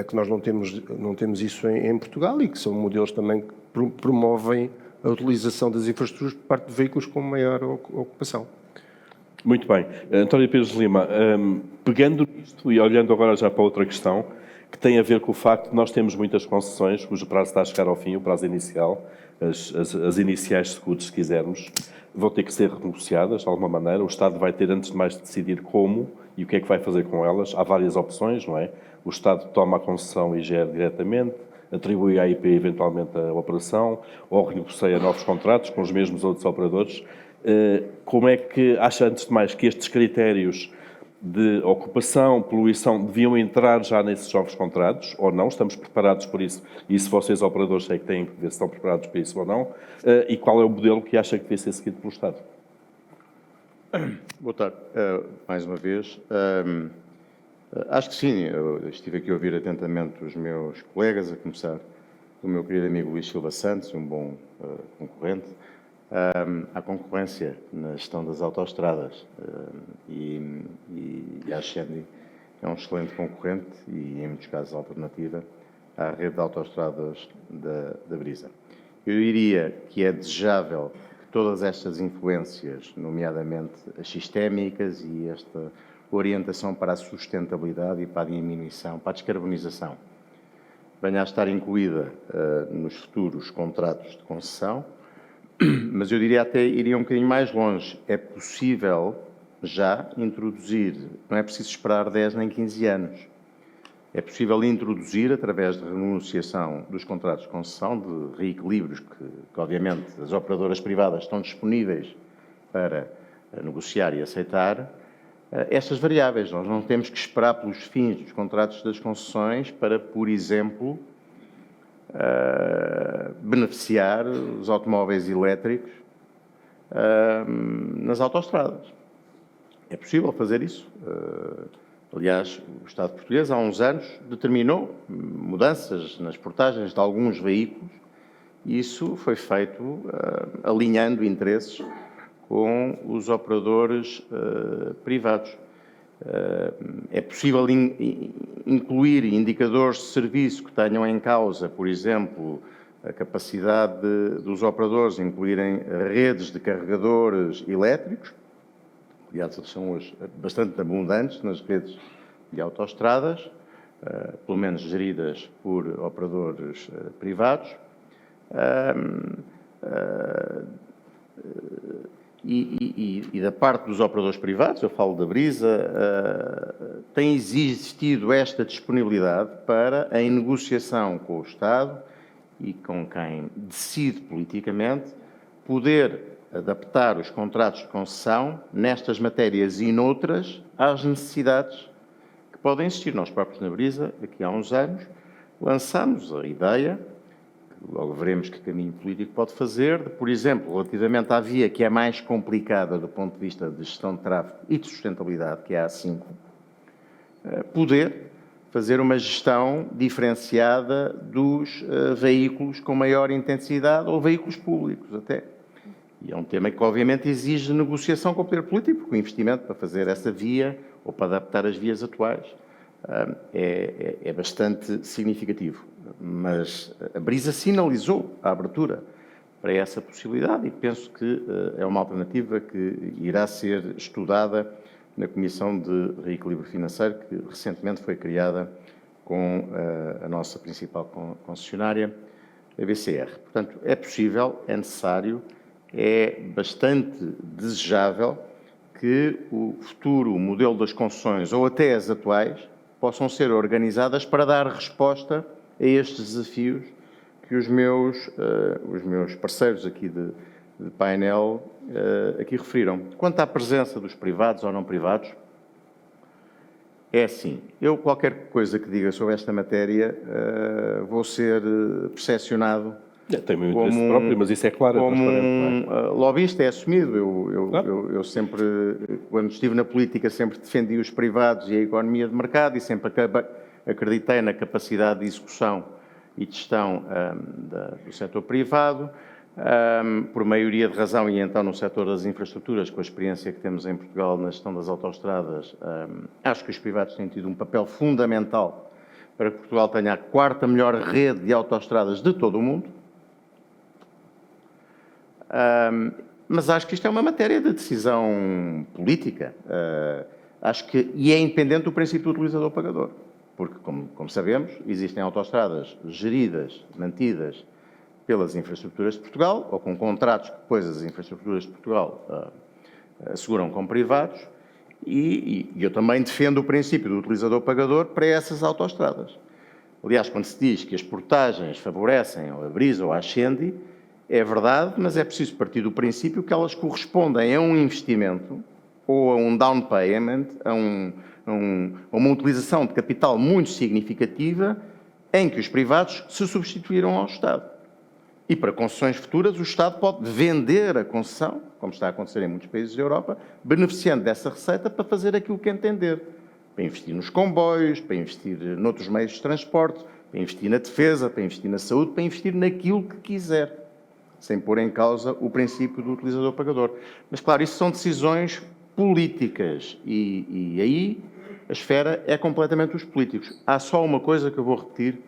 que nós não temos isso em Portugal e que são modelos também que promovem a utilização das infraestruturas por parte de veículos com maior ocupação. Muito bem. António Pires de Lima, pegando nisto e olhando agora já para outra questão, que tem a ver com o facto de nós temos muitas concessões, cujo prazo está a chegar ao fim, o prazo inicial, as iniciais SCUTs, se quisermos, vão ter que ser renegociadas de alguma maneira. O Estado vai ter, antes de mais, de decidir como e o que é que vai fazer com elas. Há várias opções, não é? O Estado toma a concessão e gera diretamente, atribui à IP eventualmente a operação, ou renegocia novos contratos com os mesmos outros operadores. Como é que acha, antes de mais, que estes critérios de ocupação, poluição, deviam entrar já nesses novos contratos, ou não? Estamos preparados por isso? E se vocês, operadores, é que têm que ver se estão preparados para isso ou não? E qual é o modelo que acha que deve ser seguido pelo Estado? Boa tarde, mais uma vez. Acho que sim, eu estive aqui a ouvir atentamente os meus colegas, a começar do meu querido amigo Luís Silva Santos, um bom concorrente. Há concorrência na gestão das autoestradas e a Xendi é um excelente concorrente e, em muitos casos, alternativa à rede de autoestradas da Brisa. Eu diria que é desejável que todas estas influências, nomeadamente as sistémicas e esta orientação para a sustentabilidade e para a diminuição, para a descarbonização, venha a estar incluída nos futuros contratos de concessão, mas eu diria até iria um bocadinho mais longe. É possível já introduzir, não é preciso esperar 10 nem 15 anos, é possível introduzir, através de renegociação dos contratos de concessão, de reequilíbrios que obviamente as operadoras privadas estão disponíveis para negociar e aceitar, estas variáveis. Nós não temos que esperar pelos fins dos contratos das concessões para, por exemplo, beneficiar os automóveis elétricos nas autoestradas. É possível fazer isso. Aliás, o Estado português, há uns anos, determinou mudanças nas portagens de alguns veículos e isso foi feito alinhando interesses com os operadores privados. É possível incluir indicadores de serviço que tenham em causa, por exemplo, a capacidade dos operadores incluírem redes de carregadores elétricos. Aliás, eles são hoje bastante abundantes nas redes de autoestradas, pelo menos geridas por operadores privados. E da parte dos operadores privados, eu falo da Brisa, tem existido esta disponibilidade para, em negociação com o Estado e com quem decide politicamente, poder adaptar os contratos de concessão nestas matérias e noutras às necessidades que podem existir. Nós próprios na Brisa, aqui há uns anos, lançámos a ideia, logo veremos que caminho político pode fazer, de, por exemplo, relativamente à via que é mais complicada do ponto de vista de gestão de tráfego e de sustentabilidade, que é a A5, poder fazer uma gestão diferenciada dos veículos com maior intensidade ou veículos públicos até. E é um tema que, obviamente, exige negociação com o poder político, porque o investimento para fazer essa via ou para adaptar as vias atuais é bastante significativo. Mas a Brisa sinalizou a abertura para essa possibilidade e penso que é uma alternativa que irá ser estudada na Comissão de Reequilíbrio Financeiro, que recentemente foi criada com a nossa principal concessionária, a BCR. Portanto, é possível, é necessário, é bastante desejável que o futuro modelo das concessões, ou até as atuais, possam ser organizadas para dar resposta a estes desafios que os meus parceiros aqui de painel aqui referiram. Quanto à presença dos privados ou não privados, é assim, eu qualquer coisa que diga sobre esta matéria vou ser percepcionado tem meu interesse próprio, mas isso é claro. Como lobbyista é assumido. Eu sempre, quando estive na política, sempre defendi os privados e a economia de mercado e sempre acreditei na capacidade de execução e de gestão do setor privado, por maioria de razão, e então no setor das infraestruturas, com a experiência que temos em Portugal na gestão das autoestradas, acho que os privados têm tido um papel fundamental para que Portugal tenha a 4ª melhor rede de autoestradas de todo o mundo. Mas acho que isto é uma matéria de decisão política. E é independente do princípio do utilizador-pagador. Porque, como sabemos, existem autoestradas geridas, mantidas pelas infraestruturas de Portugal, ou com contratos que depois as infraestruturas de Portugal asseguram com privados, e eu também defendo o princípio do utilizador-pagador para essas autoestradas. Aliás, quando se diz que as portagens favorecem ou a Brisa ou a Ascendi, é verdade, mas é preciso partir do princípio que elas correspondem a um investimento ou a um down payment, a uma utilização de capital muito significativa em que os privados se substituíram ao Estado. E para concessões futuras, o Estado pode vender a concessão, como está a acontecer em muitos países da Europa, beneficiando dessa receita para fazer aquilo que entender. Para investir nos comboios, para investir noutros meios de transporte, para investir na defesa, para investir na saúde, para investir naquilo que quiser, sem pôr em causa o princípio do utilizador-pagador. Mas, claro, isso são decisões políticas e aí a esfera é completamente dos políticos. Há só uma coisa que eu vou repetir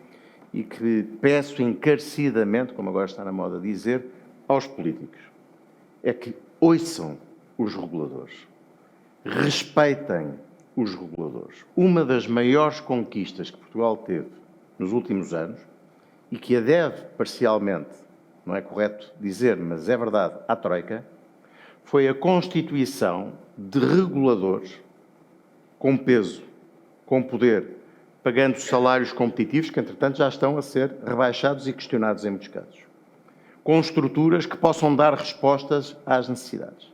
e que peço encarecidamente, como agora está na moda dizer, aos políticos. É que ouçam os reguladores. Respeitem os reguladores. Uma das maiores conquistas que Portugal teve nos últimos anos e que a deve parcialmente, não é correto dizer, mas é verdade, à Troika, foi a constituição de reguladores com peso, com poder, pagando salários competitivos que, entretanto, já estão a ser rebaixados e questionados em muitos casos, com estruturas que possam dar respostas às necessidades.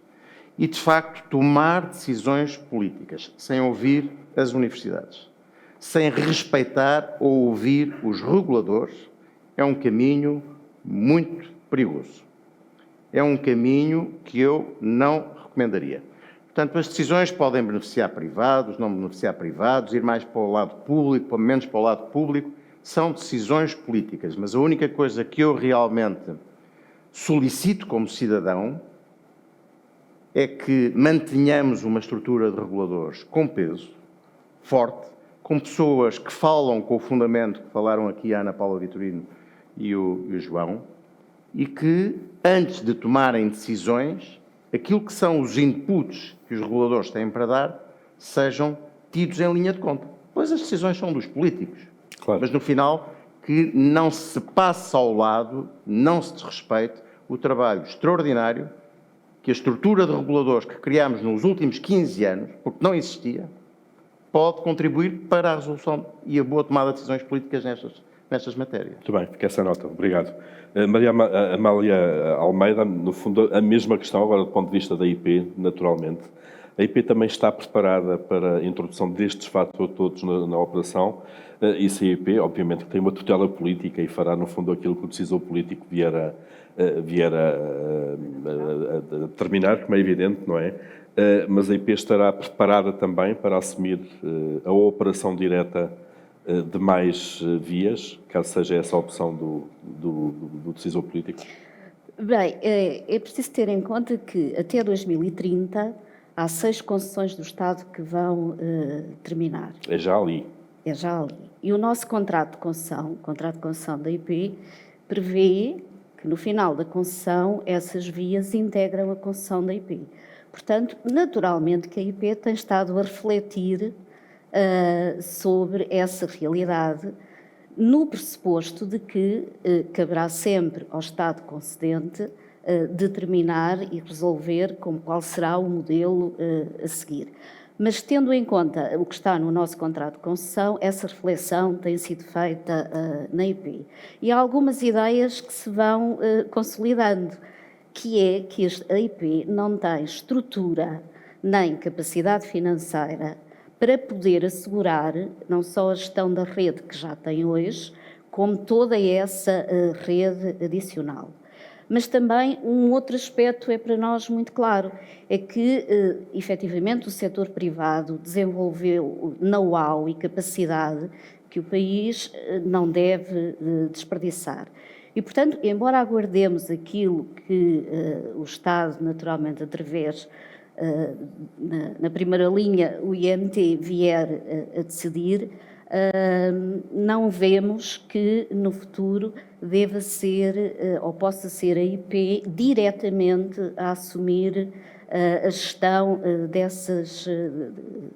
E, de facto, tomar decisões políticas sem ouvir as universidades, sem respeitar ou ouvir os reguladores, é um caminho muito perigoso. É um caminho que eu não recomendaria. Portanto, as decisões podem beneficiar privados, não beneficiar privados, ir mais para o lado público, menos para o lado público, são decisões políticas, mas a única coisa que eu realmente solicito como cidadão é que mantenhamos uma estrutura de reguladores com peso, forte, com pessoas que falam com o fundamento, que falaram aqui a Ana Paula Vitorino e o João, e que, antes de tomarem decisões, aquilo que são os inputs que os reguladores têm para dar, sejam tidos em linha de conta. Pois as decisões são dos políticos, claro. Mas no final que não se passe ao lado, não se desrespeite o trabalho extraordinário que a estrutura de reguladores que criámos nos últimos 15 anos, porque não existia, pode contribuir para a resolução e a boa tomada de decisões políticas nestas matérias. Muito bem, fica essa nota. Obrigado. Maria Amália Almeida, no fundo, a mesma questão, agora do ponto de vista da IP, naturalmente. A IP também está preparada para a introdução destes fatores todos na operação, e se a IP, obviamente, que tem uma tutela política e fará, no fundo, aquilo que o decisor político vier a determinar, como é evidente, não é? Mas a IP estará preparada também para assumir a operação direta de mais vias, caso seja essa a opção do decisor político? Bem, é preciso ter em conta que até 2030 há 6 concessões do Estado que vão terminar. É já ali. É já ali. E o nosso contrato de concessão da IP, prevê que no final da concessão essas vias integram a concessão da IP. Portanto, naturalmente que a IP tem estado a refletir sobre essa realidade, no pressuposto de que caberá sempre ao Estado concedente determinar e resolver qual será o modelo a seguir. Mas, tendo em conta o que está no nosso contrato de concessão, essa reflexão tem sido feita na IP. E há algumas ideias que se vão consolidando, que é que a IP não tem estrutura nem capacidade financeira para poder assegurar não só a gestão da rede que já tem hoje, como toda essa rede adicional. Mas também um outro aspecto é para nós muito claro, é que, efetivamente, o setor privado desenvolveu know-how e capacidade que o país não deve desperdiçar. E, portanto, embora aguardemos aquilo que o Estado, naturalmente, através, na primeira linha, o IMT vier a decidir, não vemos que no futuro deva ser ou possa ser a IP diretamente a assumir a gestão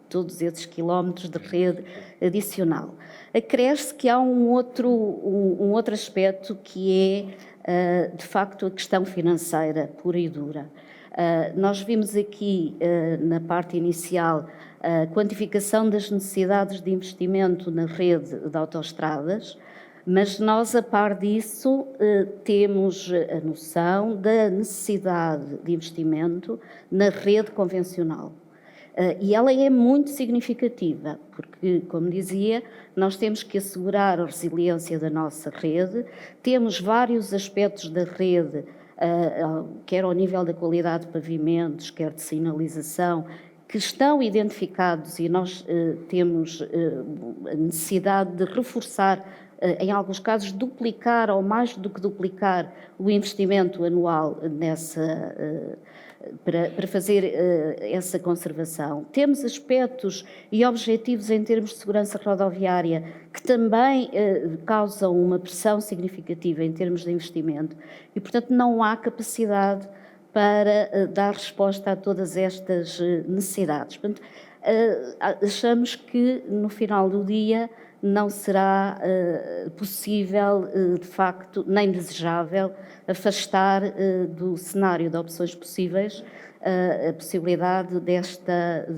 todos esses quilómetros de rede adicional. Acresce que há um outro aspecto que é, de facto, a questão financeira pura e dura. Nós vimos aqui, na parte inicial, a quantificação das necessidades de investimento na rede de autoestradas, mas nós, a par disso, temos a noção da necessidade de investimento na rede convencional. E ela é muito significativa, porque, como dizia, nós temos que assegurar a resiliência da nossa rede, temos vários aspectos da rede, quer ao nível da qualidade de pavimentos, quer de sinalização, que estão identificados e nós temos a necessidade de reforçar, em alguns casos, duplicar ou mais do que duplicar o investimento anual para fazer essa conservação. Temos aspectos e objetivos em termos de segurança rodoviária que também causam uma pressão significativa em termos de investimento e, portanto, não há capacidade para dar resposta a todas estas necessidades. Portanto, achamos que, no final do dia, não será possível, de facto, nem desejável, afastar do cenário de opções possíveis a possibilidade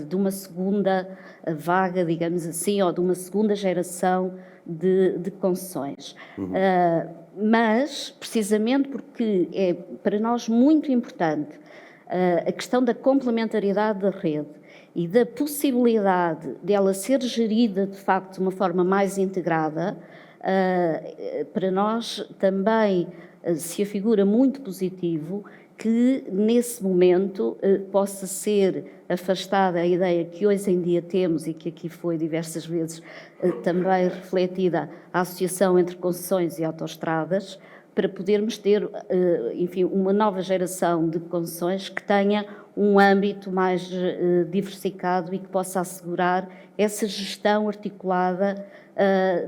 de uma segunda vaga, digamos assim, ou de uma segunda geração de concessões. Mas, precisamente porque é para nós muito importante a questão da complementariedade da rede e da possibilidade dela ser gerida, de facto, de uma forma mais integrada, para nós também se afigura muito positivo que, nesse momento, possa ser afastada a ideia que hoje em dia temos e que aqui foi diversas vezes também refletida, a associação entre concessões e autoestradas, para podermos ter, enfim, uma nova geração de concessões que tenha um âmbito mais diversificado e que possa assegurar essa gestão articulada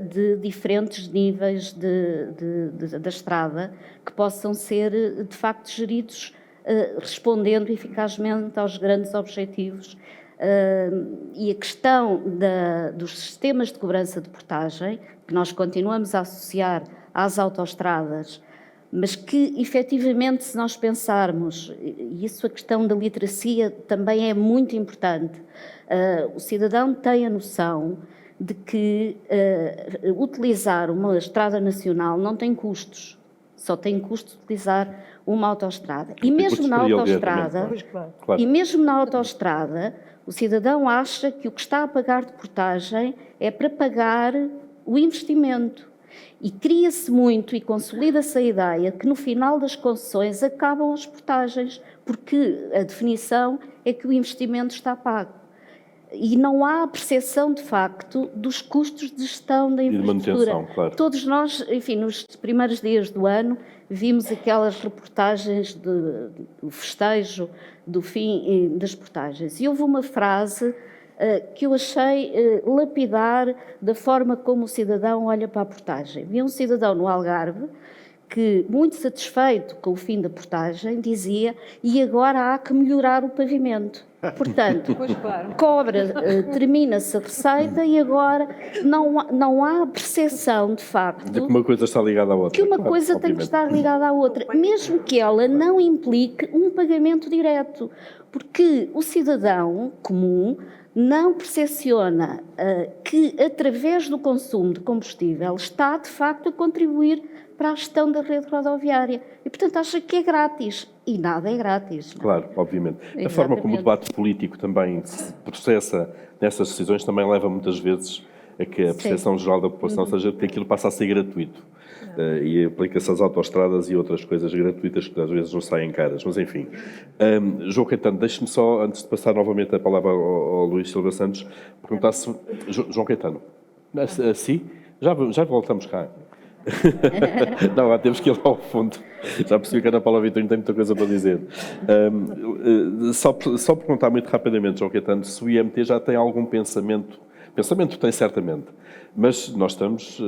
de diferentes níveis da estrada, que possam ser, de facto, geridos respondendo eficazmente aos grandes objetivos. E a questão dos sistemas de cobrança de portagem, que nós continuamos a associar às autoestradas, mas que, efetivamente, se nós pensarmos, e isso a questão da literacia também é muito importante, o cidadão tem a noção de que utilizar uma estrada nacional não tem custos, só tem custo utilizar uma autoestrada. E mesmo na autoestrada, Claro. e mesmo na autoestrada, o cidadão acha que o que está a pagar de portagem é para pagar o investimento. E cria-se muito e consolida-se a ideia que no final das concessões acabam as portagens, porque a definição é que o investimento está pago. E não há percepção, de facto, dos custos de gestão da infraestrutura. E de manutenção, claro. Todos nós, enfim, nos primeiros dias do ano, vimos aquelas reportagens do festejo, do fim das portagens. E houve uma frase que eu achei lapidar da forma como o cidadão olha para a portagem. Vi um cidadão no Algarve que, muito satisfeito com o fim da portagem, dizia: e agora há que melhorar o pavimento. Portanto, termina-se a receita e agora não há percepção, de facto, De que uma coisa está ligada à outra. que uma Claro, coisa tem que estar ligada à outra, mesmo que ela não implique um pagamento direto, porque o cidadão comum não percepciona que, através do consumo de combustível, está, de facto, a contribuir para a gestão da rede rodoviária. E, portanto, acha que é grátis. E nada é grátis. Não? Claro, obviamente. A Exatamente. forma como o debate político também se processa nessas decisões também leva muitas vezes a que a percepção geral da população seja que aquilo passa a ser gratuito. E aplica-se às autoestradas e outras coisas gratuitas que às vezes não saem caras. Mas, enfim. João Caetano, deixe-me só, antes de passar novamente a palavra ao Luís Silva Santos, perguntar se... João Caetano, assim? Já voltamos cá. Não, temos que ir lá ao fundo. Já percebi que a Ana Paula Vitorino tem muita coisa para dizer. Só perguntar muito rapidamente, João Caetano, se o IMT já tem algum pensamento. Pensamento tem certamente, mas nós estamos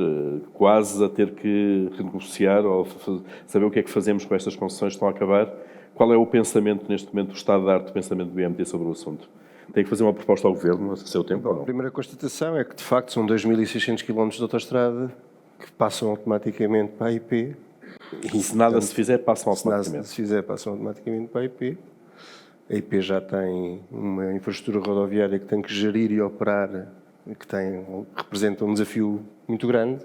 quase a ter que renegociar ou saber o que é que fazemos com estas concessões que estão a acabar. Qual é o pensamento neste momento, o estado de arte do pensamento do IMT sobre o assunto? Tem que fazer uma proposta ao Governo a seu tempo ou não? A primeira constatação é que, de facto, são 2.600 km de autoestrada que passam automaticamente para a IP. E se nada se fizer, passam automaticamente. Se nada se fizer, passam automaticamente para a IP. A IP já tem uma infraestrutura rodoviária que tem que gerir e operar, que representa um desafio muito grande.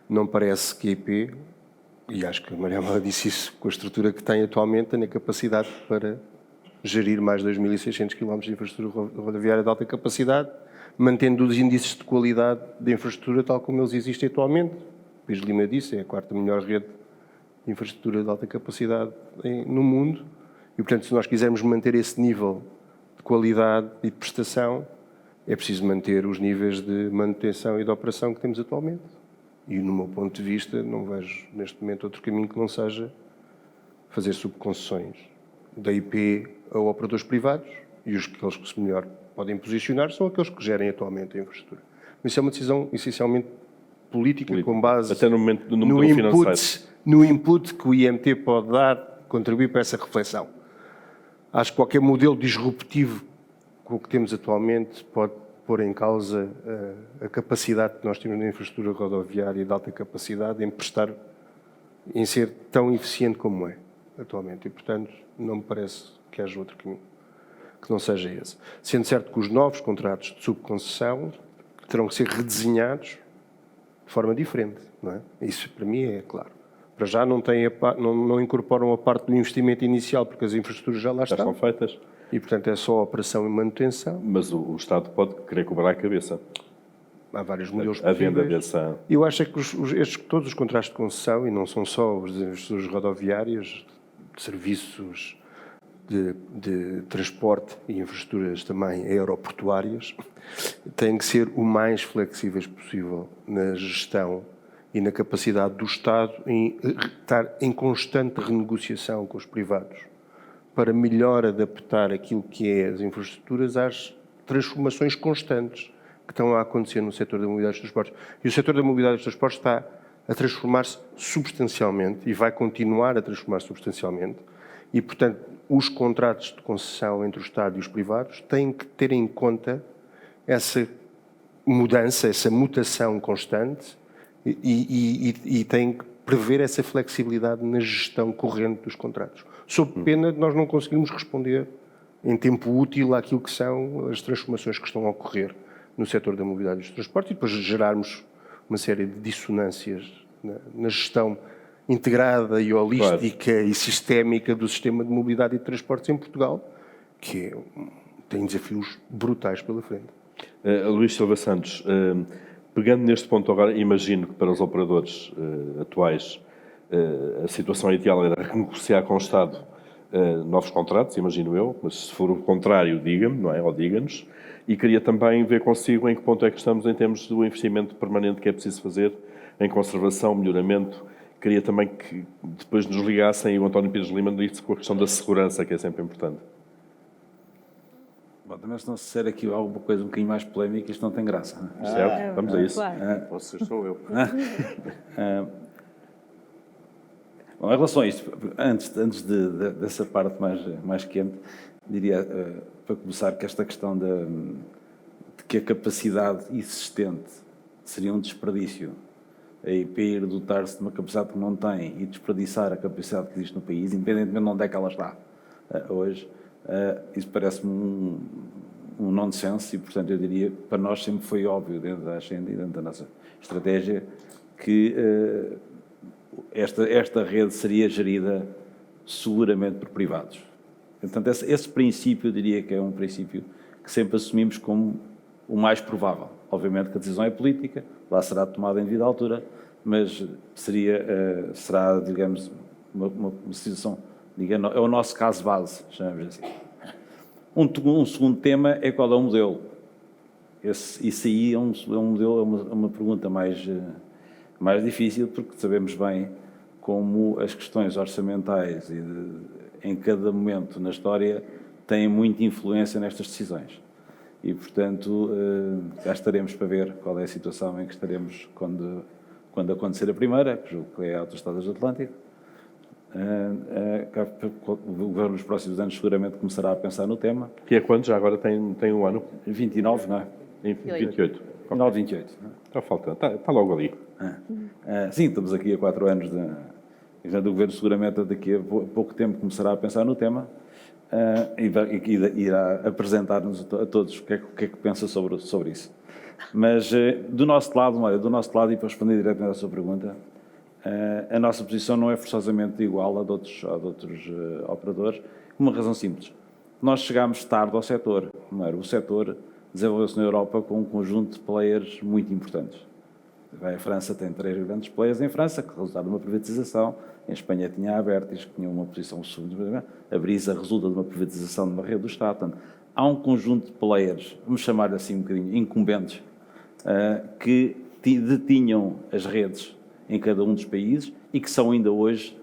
Não parece que a IP, e acho que a Maria Amália disse isso, com a estrutura que tem atualmente, tem a capacidade para gerir mais 2.600 km de infraestrutura rodoviária de alta capacidade, mantendo os índices de qualidade da infraestrutura tal como eles existem atualmente. O Pires Lima disse, é a quarta melhor rede de infraestrutura de alta capacidade no mundo. E, portanto, se nós quisermos manter esse nível de qualidade e de prestação, é preciso manter os níveis de manutenção e de operação que temos atualmente. E, no meu ponto de vista, não vejo neste momento outro caminho que não seja fazer subconcessões da IP a operadores privados, e aqueles que se melhor podem posicionar são aqueles que gerem atualmente a infraestrutura. Mas isso é uma decisão essencialmente política, com base até no momento do número financeiro. No input que o IMT pode dar, contribuir para essa reflexão. Acho que qualquer modelo disruptivo com o que temos atualmente pode pôr em causa a capacidade que nós temos na infraestrutura rodoviária de alta capacidade em ser tão eficiente como é atualmente. E, portanto, não me parece que haja outro caminho que não seja esse. Sendo certo que os novos contratos de subconcessão terão que ser redesenhados de forma diferente, não é? Isso, para mim, é claro. Para já não incorporam a parte do investimento inicial, porque as infraestruturas já lá estão. Já estão feitas. E, portanto, é só operação e manutenção. Mas o Estado pode querer cobrar a cabeça. Há vários modelos a venda possíveis. dessa... Eu acho que todos os contratos de concessão, e não são só os das infraestruturas rodoviárias, de serviços de transporte e infraestruturas também aeroportuárias, têm que ser o mais flexíveis possível na gestão e na capacidade do Estado em estar em constante renegociação com os privados para melhor adaptar aquilo que é as infraestruturas às transformações constantes que estão a acontecer no setor da mobilidade dos transportes. E o setor da mobilidade dos transportes está a transformar-se substancialmente e vai continuar a transformar-se substancialmente e, portanto, os contratos de concessão entre o Estado e os privados têm que ter em conta essa mudança, essa mutação constante e têm que prever essa flexibilidade na gestão corrente dos contratos, sob pena de nós não conseguirmos responder em tempo útil àquilo que são as transformações que estão a ocorrer no setor da mobilidade e dos transportes e depois gerarmos uma série de dissonâncias na gestão integrada e holística e sistémica do sistema de mobilidade e de transportes em Portugal, que tem desafios brutais pela frente. Luís Silva Santos, pegando neste ponto agora, imagino que para os operadores atuais a situação ideal era renegociar com o Estado novos contratos, imagino eu, mas se for o contrário, diga-me, não é? Ou diga-nos. E queria também ver consigo em que ponto é que estamos em termos do investimento permanente que é preciso fazer em conservação, melhoramento. Queria também que depois nos ligassem e o António Pires Lima disse com a questão da segurança, que é sempre importante. Bom, também se não se disser aqui alguma coisa um bocadinho mais polémica, isto não tem graça. Não é? Certo? Vamos a isso. Claro. Posso ser só eu. Bom, em relação a isto, antes dessa parte mais quente, diria, para começar, que esta questão de que a capacidade existente seria um desperdício a IPIR dotar-se de uma capacidade que não tem e desperdiçar a capacidade que existe no país, independentemente de onde é que ela está hoje, isso parece-me um nonsense e, portanto, eu diria, para nós sempre foi óbvio, dentro da agenda e dentro da nossa estratégia, que esta rede seria gerida seguramente por privados. Portanto, esse princípio, eu diria que é um princípio que sempre assumimos como o mais provável. Obviamente que a decisão é política, lá será tomada em devida altura, mas será, digamos, uma situação, digamos, é o nosso caso base, chamamos assim. Um segundo tema é qual é o modelo. Isso aí é um modelo, é uma pergunta mais difícil, porque sabemos bem como as questões orçamentais em cada momento na história têm muita influência nestas decisões. E, portanto, cá estaremos para ver qual é a situação em que estaremos quando acontecer a primeira, que julgo que é a Autoestradas do Atlântico. O Governo nos próximos anos seguramente começará a pensar no tema. Que é quando? Já agora tem um ano? 29, não é? 28. 29, 28. Está faltando, está logo ali. Sim, estamos aqui há 4 anos. O Governo seguramente daqui a pouco tempo começará a pensar no tema e irá apresentar-nos a todos o que é que pensa sobre isso. Mas do nosso lado, e para responder diretamente à sua pergunta, a nossa posição não é forçosamente igual à de outros operadores, por uma razão simples. Nós chegámos tarde ao setor. O setor desenvolveu-se na Europa com um conjunto de players muito importantes. A França tem 3 grandes players em França, que resultaram de uma privatização. Em Espanha tinha a Abertis, que tinha uma posição subdominante. A Brisa resulta de uma privatização de uma rede do Estado. Portanto, há um conjunto de players, vamos chamar assim um bocadinho, incumbentes, que detinham as redes em cada um dos países e que são ainda hoje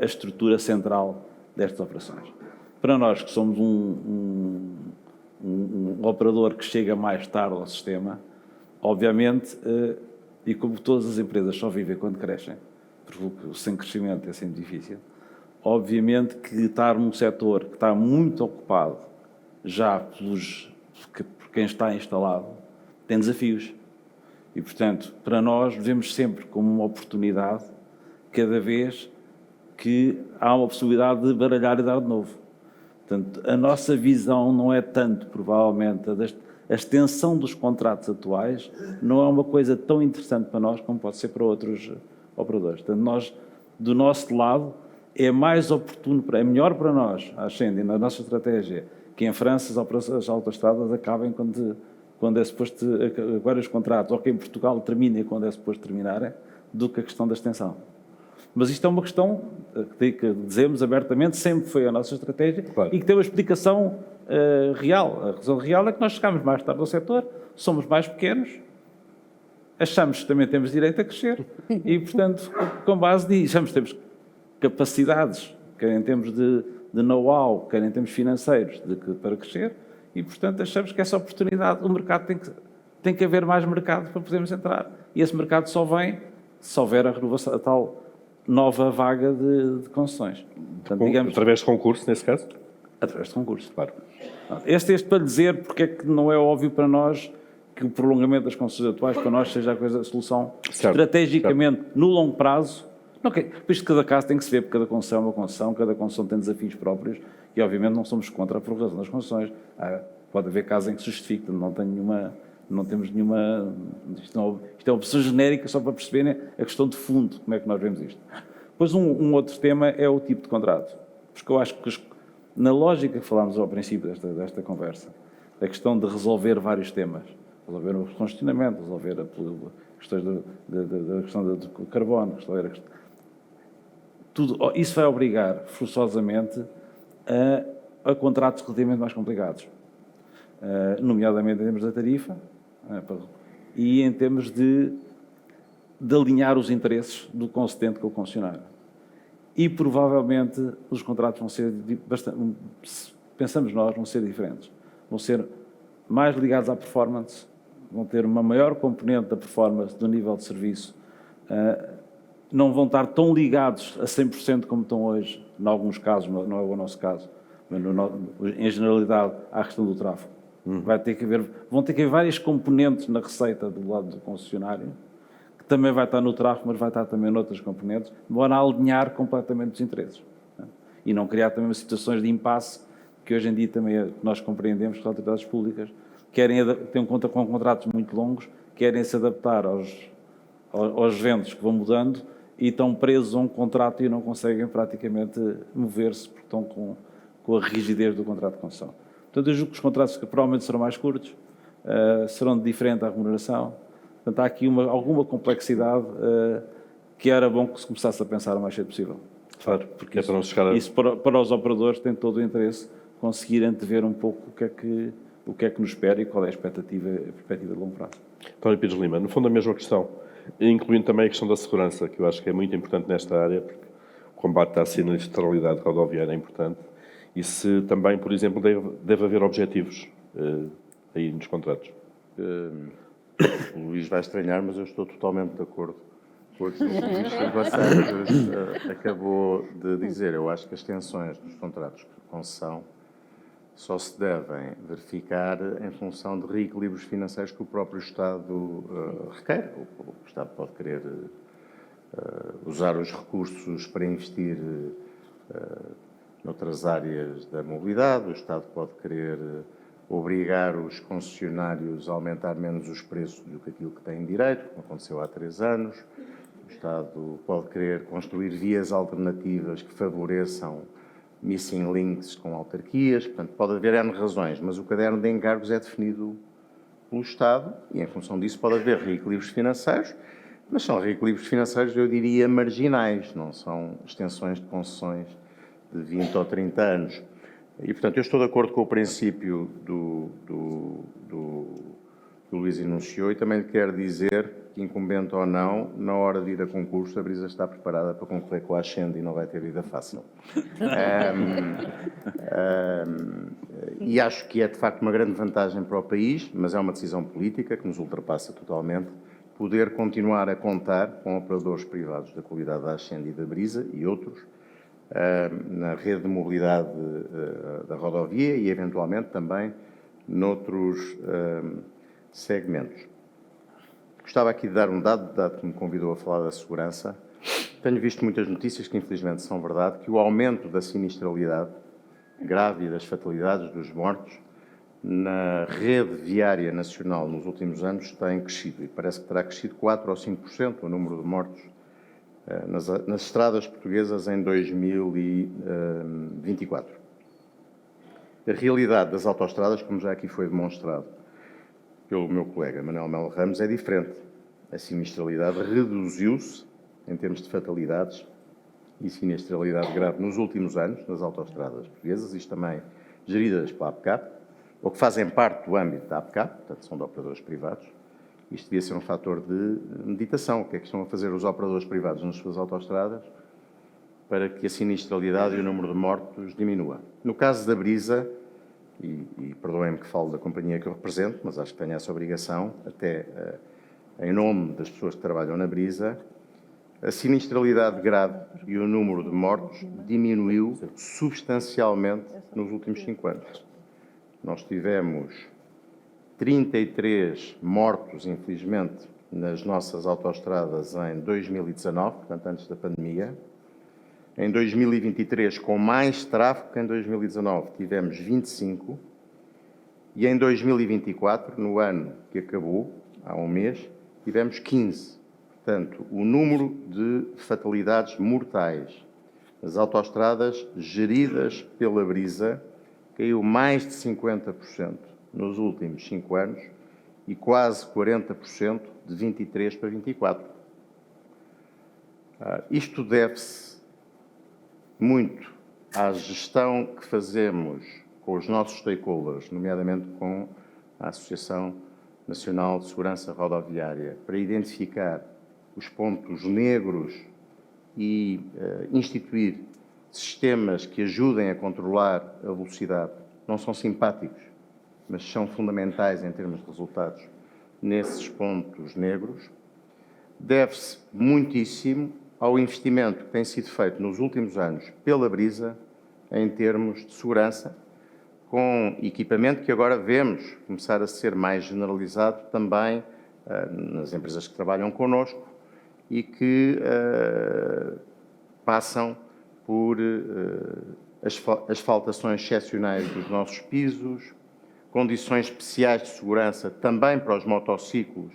a estrutura central destas operações. Para nós, que somos um operador que chega mais tarde ao sistema, obviamente, e como todas as empresas só vivem quando crescem, porque sem crescimento é sempre difícil, obviamente que estar num setor que está muito ocupado já por quem está instalado tem desafios. E, portanto, para nós, vemos sempre como uma oportunidade, cada vez que há uma possibilidade de baralhar e dar de novo. Portanto, a nossa visão não é tanto, provavelmente, a extensão dos contratos atuais não é uma coisa tão interessante para nós como pode ser para outros operadores. Portanto, nós, do nosso lado, é mais oportuno, é melhor para nós, a Ascendi, na nossa estratégia, que em França as autoestradas acabem quando é suposto vários contratos, ou que em Portugal terminem quando é suposto terminarem, do que a questão da extensão. Mas isto é uma questão que dizemos abertamente, sempre foi a nossa estratégia, claro, e que tem uma explicação real. A razão real é que nós chegamos mais tarde ao setor, somos mais pequenos, achamos que também temos direito a crescer e, portanto, com base nisso, achamos que temos capacidades, quer em termos de know-how, quer em termos financeiros, para crescer e, portanto, achamos que essa oportunidade, o mercado tem que haver mais mercado para podermos entrar. E esse mercado só vem se houver a renovação, a tal nova vaga de concessões. Portanto, digamos, através de concurso, nesse caso? Através de concurso, claro. Este para dizer porque é que não é óbvio para nós que o prolongamento das concessões atuais para nós seja a solução certo, estrategicamente, certo, no longo prazo, Não, isto cada caso tem que se ver, porque cada concessão é uma concessão, cada concessão tem desafios próprios e, obviamente, não somos contra a prorrogação das concessões. Pode haver casos em que se justifique, não temos nenhuma... Isto é uma opção genérica só para perceberem a questão de fundo, como é que nós vemos isto. Depois, um outro tema é o tipo de contrato. Porque eu acho que, na lógica que falámos ao princípio desta conversa, a questão de resolver vários temas, resolver o congestionamento, resolver questões da questão do carbono, resolver a questão... Tudo, isso vai obrigar, forçosamente, a contratos relativamente mais complicados, nomeadamente em termos da tarifa e em termos de alinhar os interesses do concedente com o concessionário. E, provavelmente, os contratos vão ser bastante, pensamos nós, vão ser diferentes. Vão ser mais ligados à performance, vão ter uma maior componente da performance do nível de serviço, não vão estar tão ligados a 100% como estão hoje, em alguns casos, não é o nosso caso, mas em generalidade, à questão do tráfego. Vão ter que haver várias componentes na receita do lado do concessionário, que também vai estar no tráfego, mas vai estar também noutras componentes, vão alinhar completamente os interesses. E não criar também situações de impasse, que hoje em dia também nós compreendemos que as autoridades públicas têm conta com contratos muito longos, querem se adaptar aos ventos que vão mudando e estão presos a um contrato e não conseguem praticamente mover-se, porque estão com a rigidez do contrato de concessão. Portanto, eu julgo que os contratos que provavelmente serão mais curtos, serão de diferente à remuneração. Portanto, há aqui alguma complexidade que era bom que se começasse a pensar o mais cedo possível. Claro, porque é para não chegar a... Isso para os operadores tem todo o interesse conseguir antever um pouco o que é que nos espera e qual é a perspectiva de longo prazo. António Pires Lima, no fundo a mesma questão, incluindo também a questão da segurança, que eu acho que é muito importante nesta área, porque o combate à sinistralidade rodoviária é importante, e se também, por exemplo, deve haver objetivos aí nos contratos. O Luís vai estranhar, mas eu estou totalmente de acordo com aquilo que o Luís Santos acabou de dizer. Eu acho que as tensões dos contratos de concessão só se devem verificar em função de reequilíbrios financeiros que o próprio Estado requer. O Estado pode querer usar os recursos para investir noutras áreas da mobilidade, o Estado pode querer obrigar os concessionários a aumentar menos os preços do que aquilo que têm direito, como aconteceu há 3 anos. O Estado pode querer construir vias alternativas que favoreçam missing links com autarquias. Portanto, pode haver N razões, mas o caderno de encargos é definido pelo Estado e, em função disso, pode haver reequilíbrios financeiros, mas são reequilíbrios financeiros, eu diria, marginais, não são extensões de concessões de 20 ou 30 anos. E, portanto, eu estou de acordo com o princípio que o Luís enunciou e também lhe quero dizer que, incumbente ou não, na hora de ir a concurso, a Brisa está preparada para concorrer com a Ascende e não vai ter vida fácil. E acho que é, de facto, uma grande vantagem para o país, mas é uma decisão política que nos ultrapassa totalmente, poder continuar a contar com operadores privados da qualidade da Ascende e da Brisa e outros, na rede de mobilidade da rodovia e, eventualmente, também noutros segmentos. Gostava aqui de dar um dado que me convidou a falar da segurança. Tenho visto muitas notícias que, infelizmente, são verdade, que o aumento da sinistralidade grave e das fatalidades dos mortos na rede viária nacional nos últimos anos tem crescido, e parece que terá crescido 4 ou 5% o número de mortos nas estradas portuguesas em 2024. A realidade das autoestradas, como já aqui foi demonstrado pelo meu colega Manuel Melo Ramos, é diferente. A sinistralidade reduziu-se em termos de fatalidades e sinistralidade grave nos últimos anos nas autoestradas portuguesas, isto também geridas pela APCAP, ou que fazem parte do âmbito da APCAP, portanto são de operadores privados. Isto devia ser um fator de meditação. O que é que estão a fazer os operadores privados nas suas autoestradas para que a sinistralidade e o número de mortos diminua? No caso da Brisa, e perdoem-me que falo da companhia que eu represento, mas acho que tenho essa obrigação, até em nome das pessoas que trabalham na Brisa, a sinistralidade grave e o número de mortos diminuiu substancialmente nos últimos 5 anos. Nós tivemos 33 mortos, infelizmente, nas nossas autoestradas em 2019, portanto, antes da pandemia. Em 2023, com mais tráfego que em 2019, tivemos 25. E em 2024, no ano que acabou, há um mês, tivemos 15. Portanto, o número de fatalidades mortais nas autoestradas geridas pela Brisa caiu mais de 50% nos últimos 5 anos e quase 40% de 23 para 24. Isto deve-se muito à gestão que fazemos com os nossos stakeholders, nomeadamente com a Associação Nacional de Segurança Rodoviária, para identificar os pontos negros e instituir sistemas que ajudem a controlar a velocidade. Não são simpáticos, mas são fundamentais em termos de resultados nesses pontos negros. Deve-se muitíssimo ao investimento que tem sido feito nos últimos anos pela Brisa em termos de segurança, com equipamento que agora vemos começar a ser mais generalizado também nas empresas que trabalham connosco e que passam por asfaltações excepcionais dos nossos pisos, condições especiais de segurança também para os motociclos,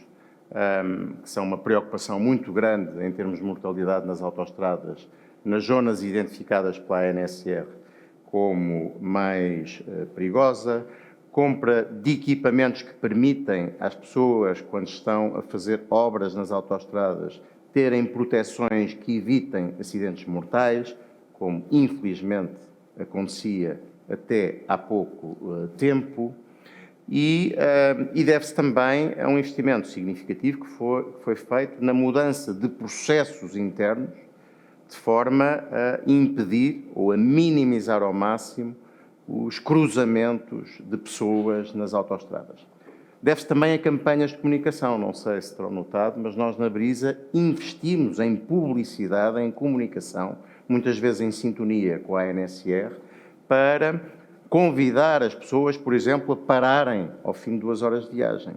que são uma preocupação muito grande em termos de mortalidade nas autoestradas, nas zonas identificadas pela ANSR como mais perigosa, compra de equipamentos que permitem às pessoas, quando estão a fazer obras nas autoestradas, terem proteções que evitem acidentes mortais, como infelizmente acontecia até há pouco tempo, e deve-se também a um investimento significativo que foi feito na mudança de processos internos, de forma a impedir ou a minimizar ao máximo os cruzamentos de pessoas nas autoestradas. Deve-se também a campanhas de comunicação, não sei se terão notado, mas nós na Brisa investimos em publicidade, em comunicação, muitas vezes em sintonia com a ANSR, para convidar as pessoas, por exemplo, a pararem ao fim de 2 horas de viagem,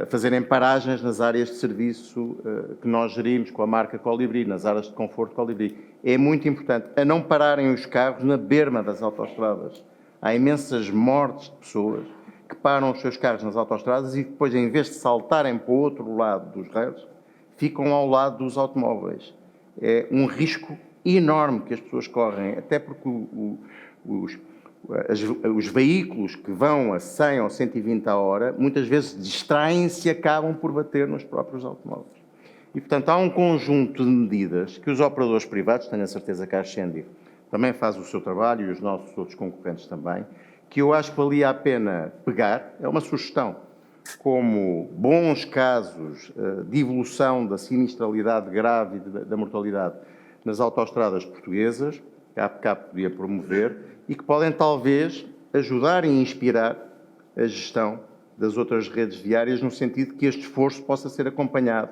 a fazerem paragens nas áreas de serviço que nós gerimos com a marca Colibri, nas áreas de conforto Colibri. É muito importante a não pararem os carros na berma das autoestradas. Há imensas mortes de pessoas que param os seus carros nas autoestradas e depois, em vez de saltarem para o outro lado dos rails, ficam ao lado dos automóveis. É um risco enorme que as pessoas correm, até porque os veículos que vão a 100 ou 120 a hora, muitas vezes distraem-se e acabam por bater nos próprios automóveis. E, portanto, há um conjunto de medidas que os operadores privados, tenho a certeza que a Ascendi também faz o seu trabalho e os nossos outros concorrentes também, que eu acho que valia a pena pegar, é uma sugestão, como bons casos de evolução da sinistralidade grave e da mortalidade nas autoestradas portuguesas, que a APCAP podia promover, e que podem talvez ajudar e inspirar a gestão das outras redes viárias, no sentido de que este esforço possa ser acompanhado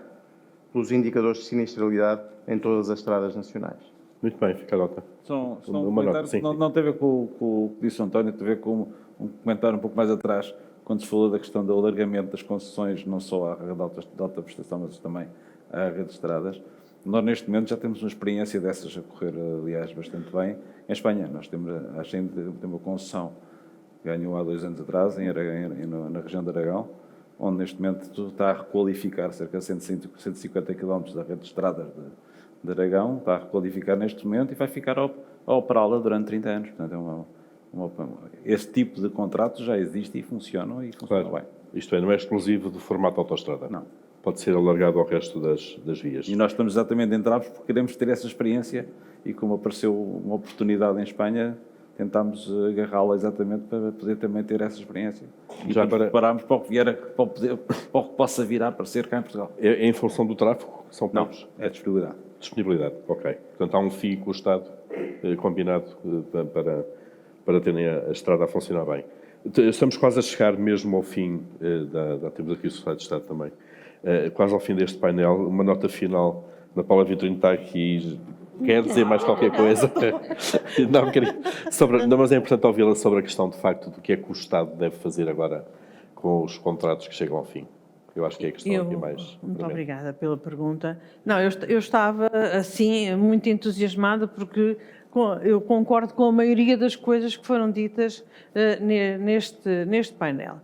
pelos indicadores de sinistralidade em todas as estradas nacionais. Muito bem, fica a nota. Só um comentário que não tem a ver com o que disse o António, tem a ver com um comentário um pouco mais atrás, quando se falou da questão do alargamento das concessões, não só à rede de alta prestação, mas também à rede de estradas. Nós, neste momento, já temos uma experiência dessas a correr, aliás, bastante bem. Em Espanha, nós temos uma concessão que ganhou há 2 anos atrás, na região de Aragão, onde, neste momento, está a requalificar cerca de 150 km da rede de estradas de Aragão, está a requalificar neste momento e vai ficar a operá-la durante 30 anos. Portanto, esse tipo de contratos já existe e funcionam claro. Bem. Isto não é exclusivo do formato autoestrada. Não. Pode ser alargado ao resto das vias. E nós estamos exatamente entrados porque queremos ter essa experiência e, como apareceu uma oportunidade em Espanha, tentámos agarrá-la exatamente para poder também ter essa experiência. E já preparámos para o que possa vir a aparecer cá em Portugal. É em função do tráfego? São pontos? Não, é disponibilidade. Disponibilidade, ok. Portanto, há um FII com o Estado combinado para terem a estrada a funcionar bem. Estamos quase a chegar mesmo ao fim, temos aqui o Secretário de Estado também, quase ao fim deste painel. Uma nota final, Ana Paula Vitorino está aqui, quer dizer mais qualquer coisa? Não, mas é importante ouvi-la sobre a questão, de facto, do que é que o Estado deve fazer agora com os contratos que chegam ao fim. Eu acho que é a questão aqui mais... Muito obrigada pela pergunta. Não, eu estava, assim, muito entusiasmada porque eu concordo com a maioria das coisas que foram ditas neste painel.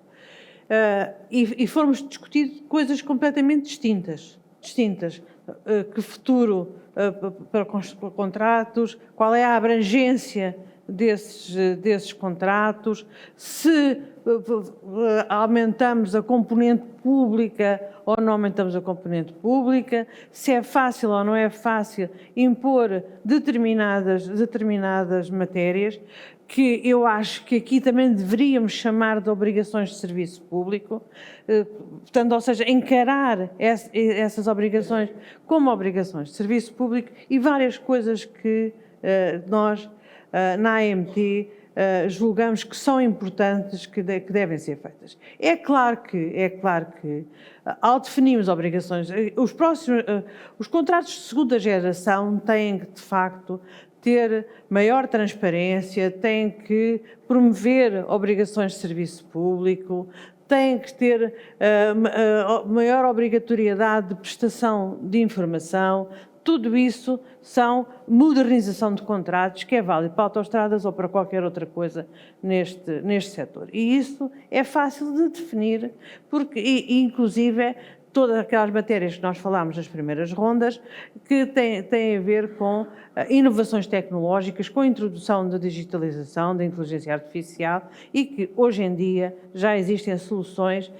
E fomos discutir coisas completamente distintas. Que futuro para contratos, qual é a abrangência desses contratos, se aumentamos a componente pública ou não aumentamos a componente pública, se é fácil ou não é fácil impor determinadas matérias, que eu acho que aqui também deveríamos chamar de obrigações de serviço público, portanto, ou seja, encarar essas obrigações como obrigações de serviço público e várias coisas que nós, na AMT, julgamos que são importantes, que devem ser feitas. É claro que ao definirmos obrigações, os contratos de segunda geração têm que, de facto, ter maior transparência, têm que promover obrigações de serviço público, têm que ter maior obrigatoriedade de prestação de informação. Tudo isso são modernização de contratos, que é válido para autoestradas ou para qualquer outra coisa neste setor. E isso é fácil de definir, porque, inclusive, todas aquelas matérias que nós falámos nas primeiras rondas, que têm a ver com inovações tecnológicas, com a introdução da digitalização, da inteligência artificial e que hoje em dia já existem soluções,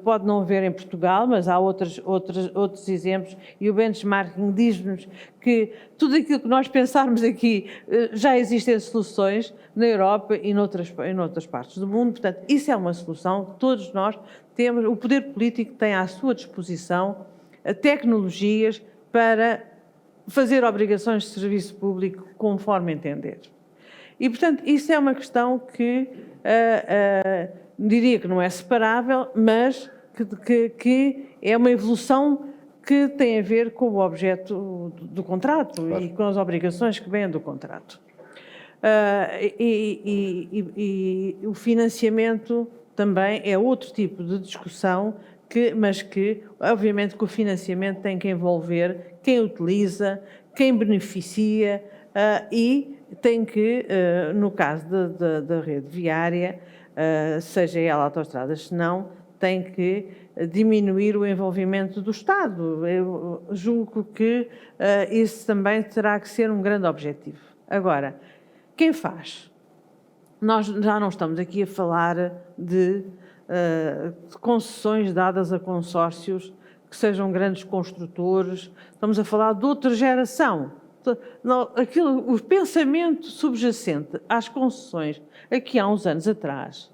pode não haver em Portugal, mas há outros exemplos e o benchmarking diz-nos que tudo aquilo que nós pensarmos aqui já existem soluções na Europa e noutras partes do mundo. Portanto, isso é uma solução, todos nós temos, o poder político tem à sua disposição tecnologias para fazer obrigações de serviço público conforme entender. E, portanto, isso é uma questão que diria que não é separável, mas que é uma evolução que tem a ver com o objeto do contrato e com as obrigações que vêm do contrato. E o financiamento também é outro tipo de discussão, mas que, obviamente, que o financiamento tem que envolver quem utiliza, quem beneficia e tem que, no caso da rede viária, seja ela autoestradas, se não, tem que diminuir o envolvimento do Estado. Eu julgo que isso também terá que ser um grande objetivo. Agora, quem faz? Nós já não estamos aqui a falar de concessões dadas a consórcios que sejam grandes construtores, estamos a falar de outra geração. O pensamento subjacente às concessões aqui há uns anos atrás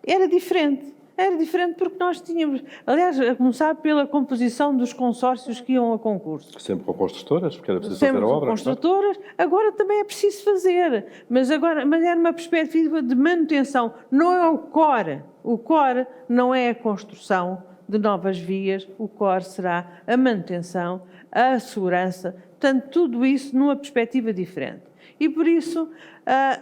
era diferente. Era diferente porque nós tínhamos, aliás, a começar pela composição dos consórcios que iam a concurso. Sempre com construtoras, porque era preciso fazer a obra. Sempre com construtoras, agora também é preciso fazer, mas era uma perspectiva de manutenção, não é o core. O core não é a construção de novas vias, o core será a manutenção, a segurança, portanto, tudo isso numa perspectiva diferente. E por isso,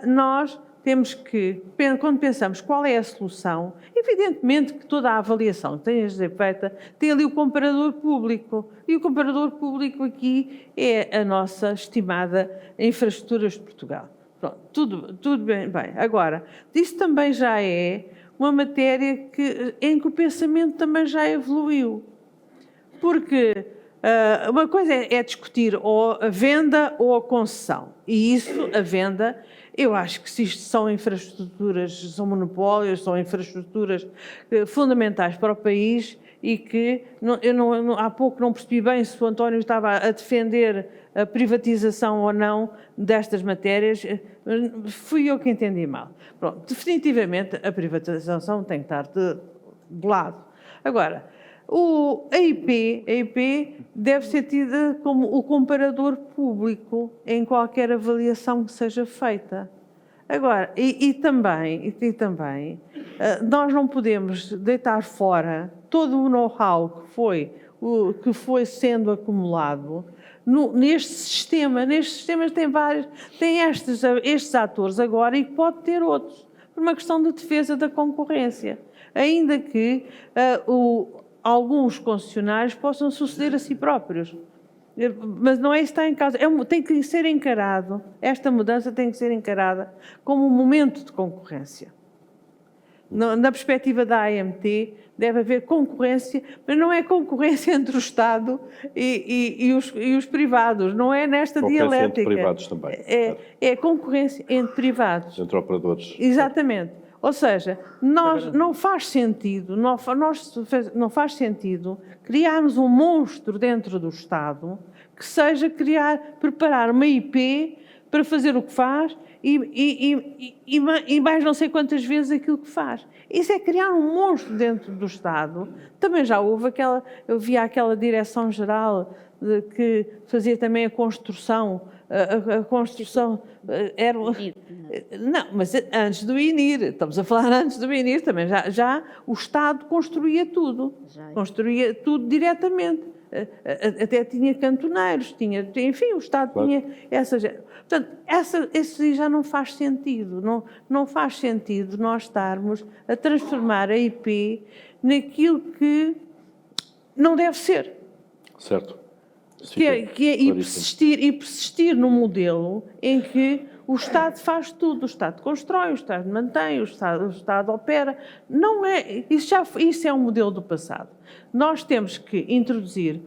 nós temos que, quando pensamos qual é a solução, evidentemente que toda a avaliação que tem a ser feita tem ali o comparador público. E o comparador público aqui é a nossa estimada Infraestruturas de Portugal. Pronto, tudo bem. Agora, isso também já é uma matéria em que o pensamento também já evoluiu. Porque uma coisa é discutir ou a venda ou a concessão. E isso, a venda, eu acho que se isto são infraestruturas, são monopólios, são infraestruturas fundamentais para o país e que há pouco não percebi bem se o António estava a defender a privatização ou não destas matérias, fui eu que entendi mal. Pronto, definitivamente a privatização tem que estar de lado. Agora, a IP deve ser tida como o comparador público em qualquer avaliação que seja feita. Agora, e também, nós não podemos deitar fora todo o know-how que foi sendo acumulado neste sistema. Neste sistema tem estes atores agora e pode ter outros, por uma questão de defesa da concorrência. Ainda que alguns concessionários possam suceder a si próprios. Mas não é isso que está em causa. Tem que ser encarado, esta mudança tem que ser encarada como um momento de concorrência. Na perspectiva da AMT, deve haver concorrência, mas não é concorrência entre o Estado e os privados, não é nesta dialética. Entre privados também. É concorrência entre privados. Entre operadores. Exatamente. Ou seja, não faz sentido criarmos um monstro dentro do Estado que seja preparar uma IP para fazer o que faz e mais não sei quantas vezes aquilo que faz. Isso é criar um monstro dentro do Estado. Também já houve eu via aquela direção-geral que fazia também a construção era... Não, mas antes do INIR, estamos a falar antes do INIR, também já o Estado construía tudo diretamente. Até tinha cantoneiros, enfim, o Estado tinha essas... Portanto, isso já não faz sentido. Não faz sentido nós estarmos a transformar a IP naquilo que não deve ser. Certo. E persistir num modelo em que o Estado faz tudo, o Estado constrói, o Estado mantém, o Estado opera. Não é, isso é um modelo do passado. Nós temos que introduzir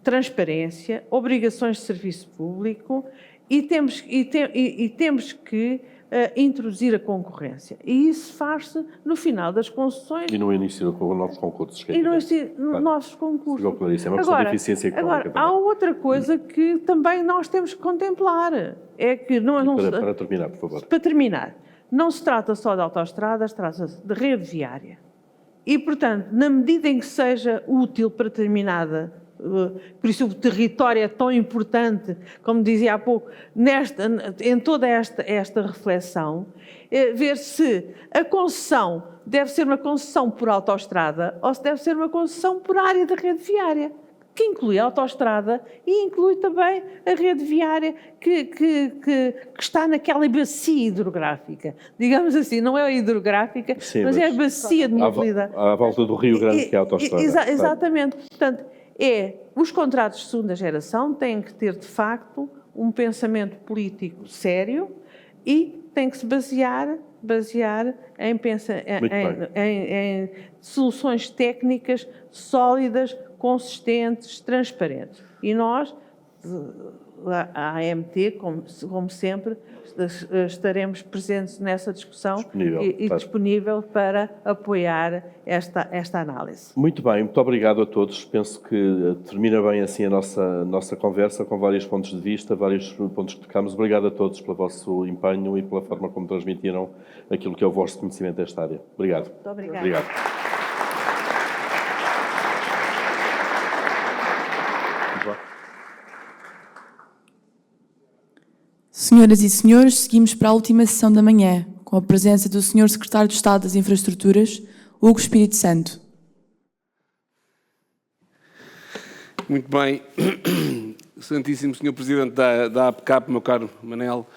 transparência, obrigações de serviço público e temos que introduzir a concorrência. E isso faz-se no final das concessões. E no início com novos concursos. E no início novos concursos. É uma questão de eficiência económica. Agora, há outra coisa que também nós temos que contemplar. É que para terminar, por favor. Para terminar, não se trata só de autoestradas, trata-se de rede viária. E, portanto, na medida em que seja útil para determinada, por isso o território é tão importante, como dizia há pouco, em toda esta reflexão, ver se a concessão deve ser uma concessão por autoestrada ou se deve ser uma concessão por área da rede viária, que inclui a autoestrada e inclui também a rede viária que está naquela bacia hidrográfica. Digamos assim, não é a hidrográfica, sim, mas é a bacia de mobilidade. À volta do Rio Grande, que é a autoestrada. Exatamente. Portanto, os contratos de segunda geração têm que ter, de facto, um pensamento político sério e têm que se basear em soluções técnicas sólidas, consistentes, transparentes. E nós, a AMT, como sempre, estaremos presentes nessa discussão e disponível para apoiar esta análise. Muito bem, muito obrigado a todos. Penso que termina bem assim a nossa conversa, com vários pontos de vista, vários pontos que tocamos. Obrigado a todos pelo vosso empenho e pela forma como transmitiram aquilo que é o vosso conhecimento desta área. Obrigado. Muito obrigada. Obrigado. Senhoras e senhores, seguimos para a última sessão da manhã, com a presença do Sr. Secretário de Estado das Infraestruturas, Hugo Espírito Santo. Muito bem. Santíssimo Sr. Presidente da APCAP, meu caro Manel,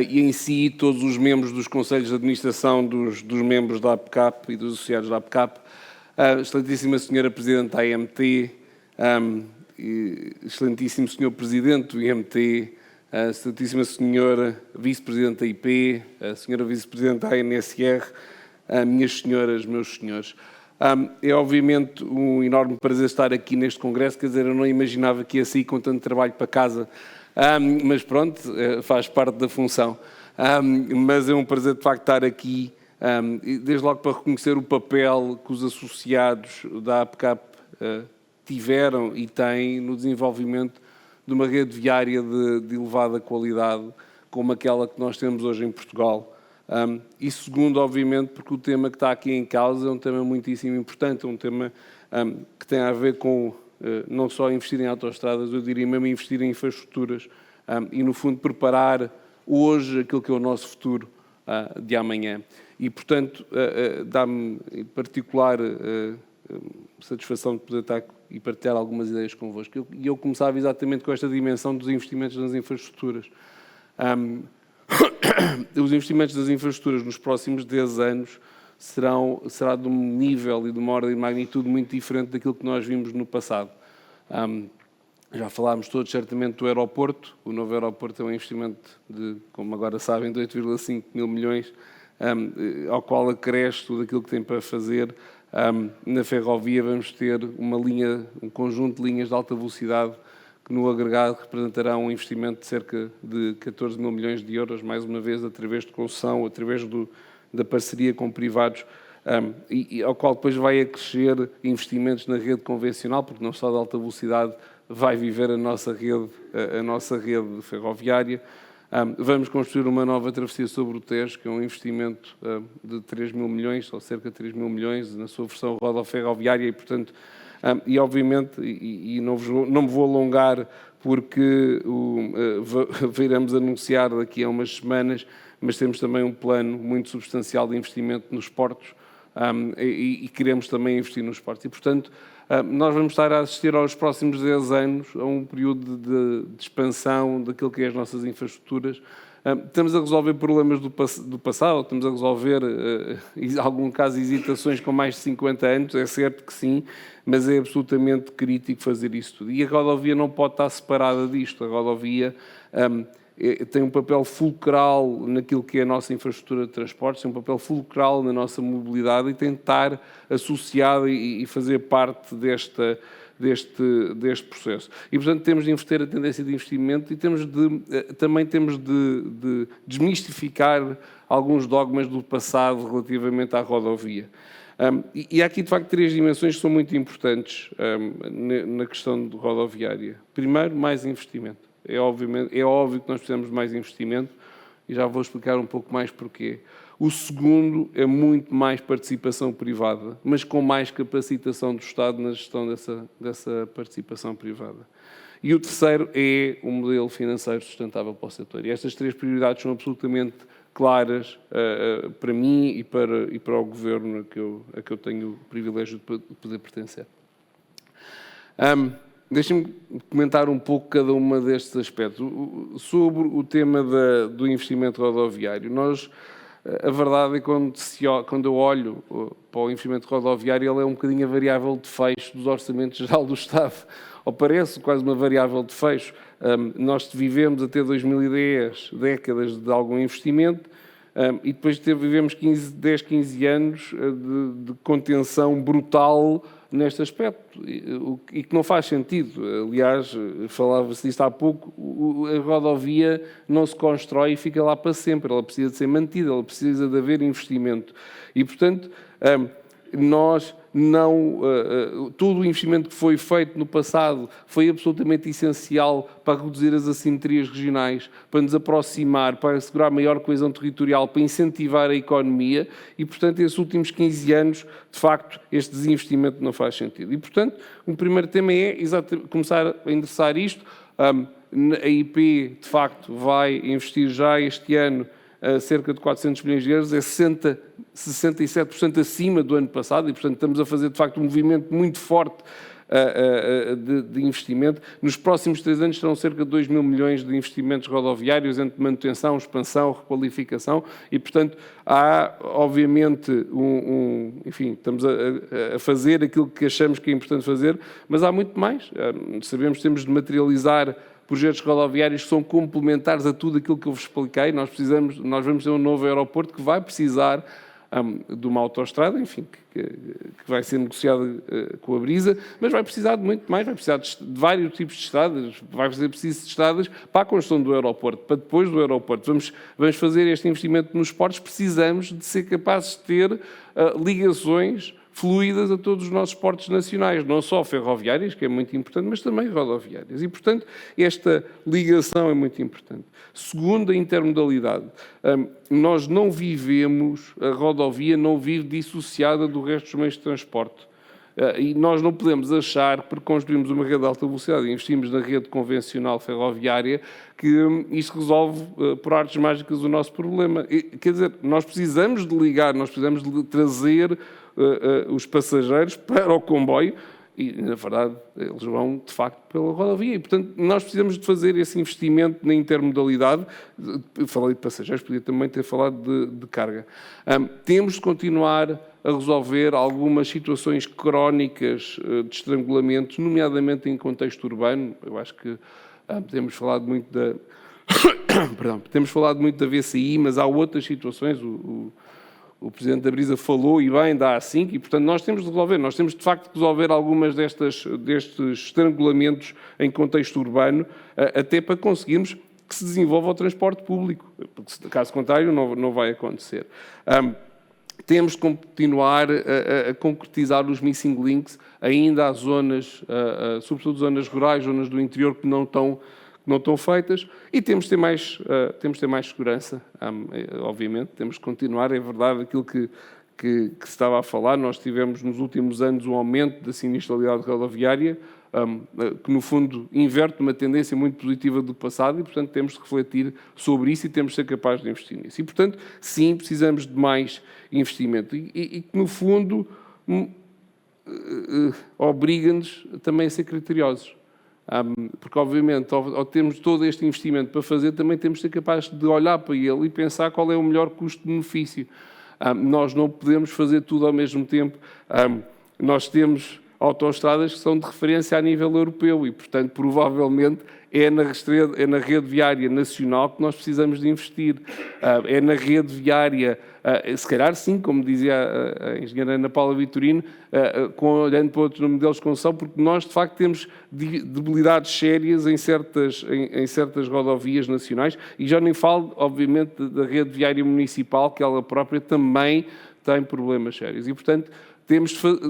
e em si todos os membros dos Conselhos de Administração dos membros da APCAP e dos associados da APCAP, Excelentíssima Sra. Presidente da AMT, Excelentíssimo Sr. Presidente do IMT, a Excelentíssima Senhora Vice-Presidente da IP, a Senhora Vice-Presidente da ANSR, minhas senhoras, meus senhores. É obviamente um enorme prazer estar aqui neste congresso, quer dizer, eu não imaginava que ia sair com tanto trabalho para casa, mas pronto, faz parte da função. Mas é um prazer de facto estar aqui, desde logo para reconhecer o papel que os associados da APCAP tiveram e têm no desenvolvimento de uma rede viária de elevada qualidade, como aquela que nós temos hoje em Portugal. E segundo, obviamente, porque o tema que está aqui em causa é um tema muitíssimo importante, é um tema que tem a ver com não só investir em autoestradas, eu diria mesmo investir em infraestruturas e, no fundo, preparar hoje aquilo que é o nosso futuro de amanhã. E, portanto, dá-me em particular satisfação de poder estar e partilhar algumas ideias convosco. E eu começava exatamente com esta dimensão dos investimentos nas infraestruturas. Os investimentos das infraestruturas nos próximos 10 anos será de um nível e de uma ordem de magnitude muito diferente daquilo que nós vimos no passado. Já falámos todos certamente do aeroporto. O novo aeroporto é um investimento de, como agora sabem, de 8,5 mil milhões, ao qual acresce tudo aquilo que tem para fazer. Na ferrovia vamos ter um conjunto de linhas de alta velocidade que no agregado representarão um investimento de cerca de 14 mil milhões de euros, mais uma vez através de concessão, através da parceria com privados, ao qual depois vai acrescer investimentos na rede convencional, porque não só de alta velocidade vai viver a nossa rede ferroviária. Vamos construir uma nova travessia sobre o Tejo, que é um investimento de 3 mil milhões, ou cerca de 3 mil milhões, na sua versão rodoferroviária, e, portanto, e obviamente, não me vou alongar, porque viremos anunciar daqui a umas semanas, mas temos também um plano muito substancial de investimento nos portos, e queremos também investir nos portos. E, portanto, nós vamos estar a assistir aos próximos 10 anos a um período de expansão daquilo que é as nossas infraestruturas. Estamos a resolver problemas do passado, estamos a resolver, em algum caso, hesitações com mais de 50 anos, é certo que sim, mas é absolutamente crítico fazer isso tudo. E a rodovia não pode estar separada disto. A rodovia tem um papel fulcral naquilo que é a nossa infraestrutura de transportes, tem um papel fulcral na nossa mobilidade e tem de estar associada e fazer parte deste processo. E, portanto, temos de inverter a tendência de investimento e também temos de desmistificar alguns dogmas do passado relativamente à rodovia. E há aqui, de facto, 3 dimensões que são muito importantes na questão rodoviária. Primeiro, mais investimento. É óbvio que nós precisamos de mais investimento e já vou explicar um pouco mais porquê. O segundo é muito mais participação privada, mas com mais capacitação do Estado na gestão dessa participação privada. E o terceiro é um modelo financeiro sustentável para o setor. E estas 3 prioridades são absolutamente claras para mim e para o Governo a que eu tenho o privilégio de poder pertencer. Deixem-me comentar um pouco cada uma destes aspectos. Sobre o tema do investimento rodoviário, a verdade é que quando eu olho para o investimento rodoviário, ele é um bocadinho a variável de fecho dos orçamentos geral do Estado, ou parece quase uma variável de fecho. Nós vivemos até 2010 décadas de algum investimento, e depois vivemos 10, 15 anos de contenção brutal neste aspecto, e que não faz sentido. Aliás, falava-se disto há pouco, a rodovia não se constrói e fica lá para sempre, ela precisa de ser mantida, ela precisa de haver investimento. E, portanto, todo o investimento que foi feito no passado foi absolutamente essencial para reduzir as assimetrias regionais, para nos aproximar, para assegurar maior coesão territorial, para incentivar a economia e, portanto, esses últimos 15 anos, de facto, este desinvestimento não faz sentido. E, portanto, o primeiro tema é começar a endereçar isto. A IP, de facto, vai investir já este ano cerca de 400 milhões de euros, é 67% acima do ano passado e, portanto, estamos a fazer, de facto, um movimento muito forte de investimento. Nos próximos 3 anos serão cerca de 2 mil milhões de investimentos rodoviários entre manutenção, expansão, requalificação e, portanto, há, obviamente, enfim, estamos a fazer aquilo que achamos que é importante fazer, mas há muito mais. Sabemos que temos de materializar projetos rodoviários que são complementares a tudo aquilo que eu vos expliquei. Nós vamos ter um novo aeroporto que vai precisar de uma autoestrada, enfim, que vai ser negociada com a Brisa, mas vai precisar de muito mais, vai precisar de vários tipos de estradas, vai ser preciso de estradas para a construção do aeroporto, para depois do aeroporto. Vamos fazer este investimento nos portos, precisamos de ser capazes de ter ligações fluídas a todos os nossos portos nacionais, não só ferroviárias, que é muito importante, mas também rodoviárias. E, portanto, esta ligação é muito importante. Segundo, a intermodalidade. Nós não vivemos, a rodovia não vive dissociada do resto dos meios de transporte. E nós não podemos achar, porque construímos uma rede de alta velocidade e investimos na rede convencional ferroviária, que isto resolve, por artes mágicas, o nosso problema. Quer dizer, nós precisamos de ligar, nós precisamos de trazer os passageiros para o comboio e, na verdade, eles vão, de facto, pela rodovia. E, portanto, nós precisamos de fazer esse investimento na intermodalidade. Eu falei de passageiros, podia também ter falado de carga. Temos de continuar a resolver algumas situações crónicas de estrangulamentos, nomeadamente em contexto urbano. Eu acho que temos falado muito da... Perdão, temos falado muito da VCI, mas há outras situações. O Presidente da Brisa falou, e bem, da A5, e, portanto, nós temos de resolver. Nós temos, de facto, de resolver algumas destes estrangulamentos em contexto urbano, até para conseguirmos que se desenvolva o transporte público, porque, caso contrário, não vai acontecer. Temos de continuar a concretizar os missing links, ainda há zonas, sobretudo zonas rurais, zonas do interior, que não estão feitas, e temos de ter mais segurança, obviamente, temos de continuar, é verdade, aquilo que se estava a falar. Nós tivemos nos últimos anos um aumento da sinistralidade rodoviária, que no fundo inverte uma tendência muito positiva do passado, e portanto temos de refletir sobre isso e temos de ser capazes de investir nisso. E portanto, sim, precisamos de mais investimento e que no fundo obriga-nos também a ser criteriosos. Porque, obviamente, ao termos todo este investimento para fazer, também temos de ser capazes de olhar para ele e pensar qual é o melhor custo-benefício. Nós não podemos fazer tudo ao mesmo tempo. Nós temos autoestradas que são de referência a nível europeu e, portanto, provavelmente é na rede viária nacional que nós precisamos de investir. É na rede viária, se calhar sim, como dizia a engenheira Ana Paula Vitorino, olhando para outros modelos de concessão, porque nós, de facto, temos debilidades sérias em certas rodovias nacionais, e já nem falo, obviamente, da rede viária municipal, que ela própria também tem problemas sérios. E, portanto,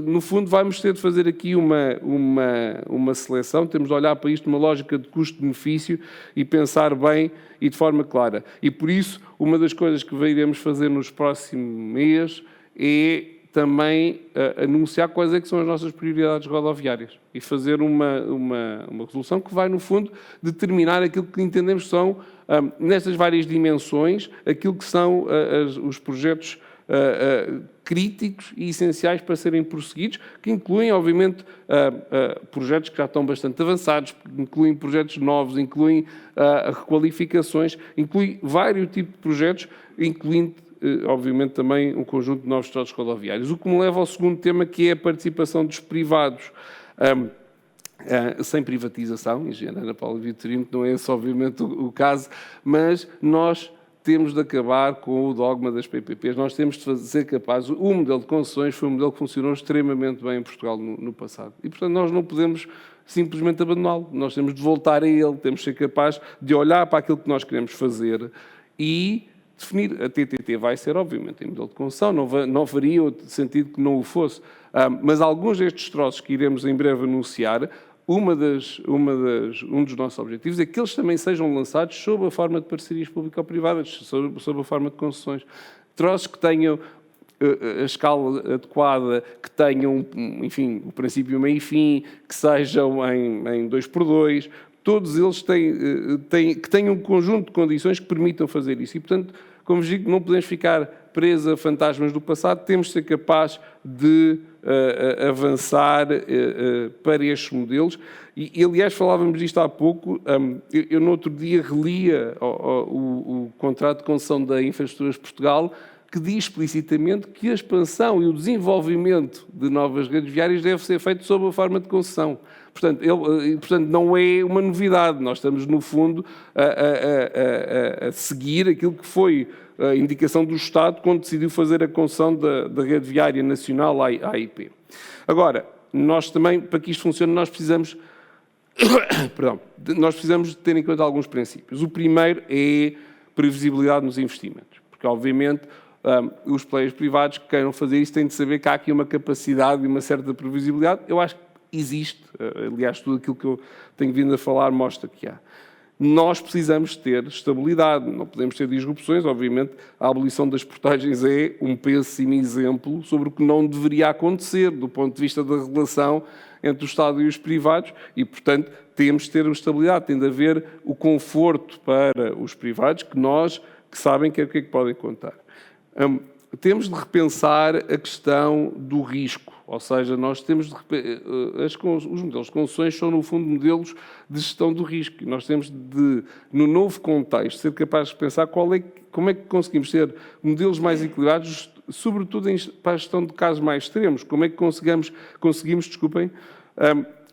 no fundo, vamos ter de fazer aqui uma seleção, temos de olhar para isto numa lógica de custo-benefício e pensar bem e de forma clara. E, por isso, uma das coisas que iremos fazer nos próximos meses é também anunciar quais é que são as nossas prioridades rodoviárias e fazer uma resolução que vai, no fundo, determinar aquilo que entendemos que são, nestas várias dimensões, aquilo que são os projetos críticos e essenciais para serem prosseguidos, que incluem, obviamente, projetos que já estão bastante avançados, incluem projetos novos, incluem requalificações, incluem vários tipos de projetos, incluindo, obviamente, também um conjunto de novos estradas rodoviários. O que me leva ao segundo tema, que é a participação dos privados. Sem privatização, engenheira Ana Paula Vitorino, que não é esse, obviamente, o caso, mas nós temos de acabar com o dogma das PPPs, nós temos de ser capazes. O modelo de concessões foi um modelo que funcionou extremamente bem em Portugal no passado. E, portanto, nós não podemos simplesmente abandoná-lo. Nós temos de voltar a ele, temos de ser capazes de olhar para aquilo que nós queremos fazer e definir. A TTT vai ser, obviamente, em modelo de concessão, não faria outro sentido que não o fosse. Mas alguns destes troços que iremos em breve anunciar, um dos nossos objetivos é que eles também sejam lançados sob a forma de parcerias público-privadas, sob a forma de concessões. Troços que tenham a escala adequada, que tenham, enfim, o princípio, meio e fim, que sejam em 2x2, todos eles que tenham um conjunto de condições que permitam fazer isso. E, portanto, como vos digo, não podemos ficar presos a fantasmas do passado, temos de ser capazes de avançar para estes modelos. E, aliás, falávamos disto há pouco, eu no outro dia relia o contrato de concessão da Infraestruturas de Portugal, que diz explicitamente que a expansão e o desenvolvimento de novas redes viárias deve ser feito sob a forma de concessão. Portanto, não é uma novidade. Nós estamos, no fundo, a seguir aquilo que foi a indicação do Estado quando decidiu fazer a concessão da rede viária nacional à AIP. Agora, nós também, para que isto funcione, nós precisamos de ter em conta alguns princípios. O primeiro é previsibilidade nos investimentos, porque, obviamente, os players privados que queiram fazer isso têm de saber que há aqui uma capacidade e uma certa previsibilidade. Eu acho que existe, aliás, tudo aquilo que eu tenho vindo a falar mostra que há. Nós precisamos ter estabilidade, não podemos ter disrupções. Obviamente, a abolição das portagens é um péssimo exemplo sobre o que não deveria acontecer do ponto de vista da relação entre o Estado e os privados e, portanto, temos de ter estabilidade, tem de haver o conforto para os privados que sabem que é o que podem contar. temos de repensar a questão do risco, ou seja, nós temos de os modelos de concessões são, no fundo, modelos de gestão do risco, e nós temos de, no novo contexto, ser capazes de pensar como é que conseguimos ter modelos mais equilibrados, sobretudo para a gestão de casos mais extremos, como é que conseguimos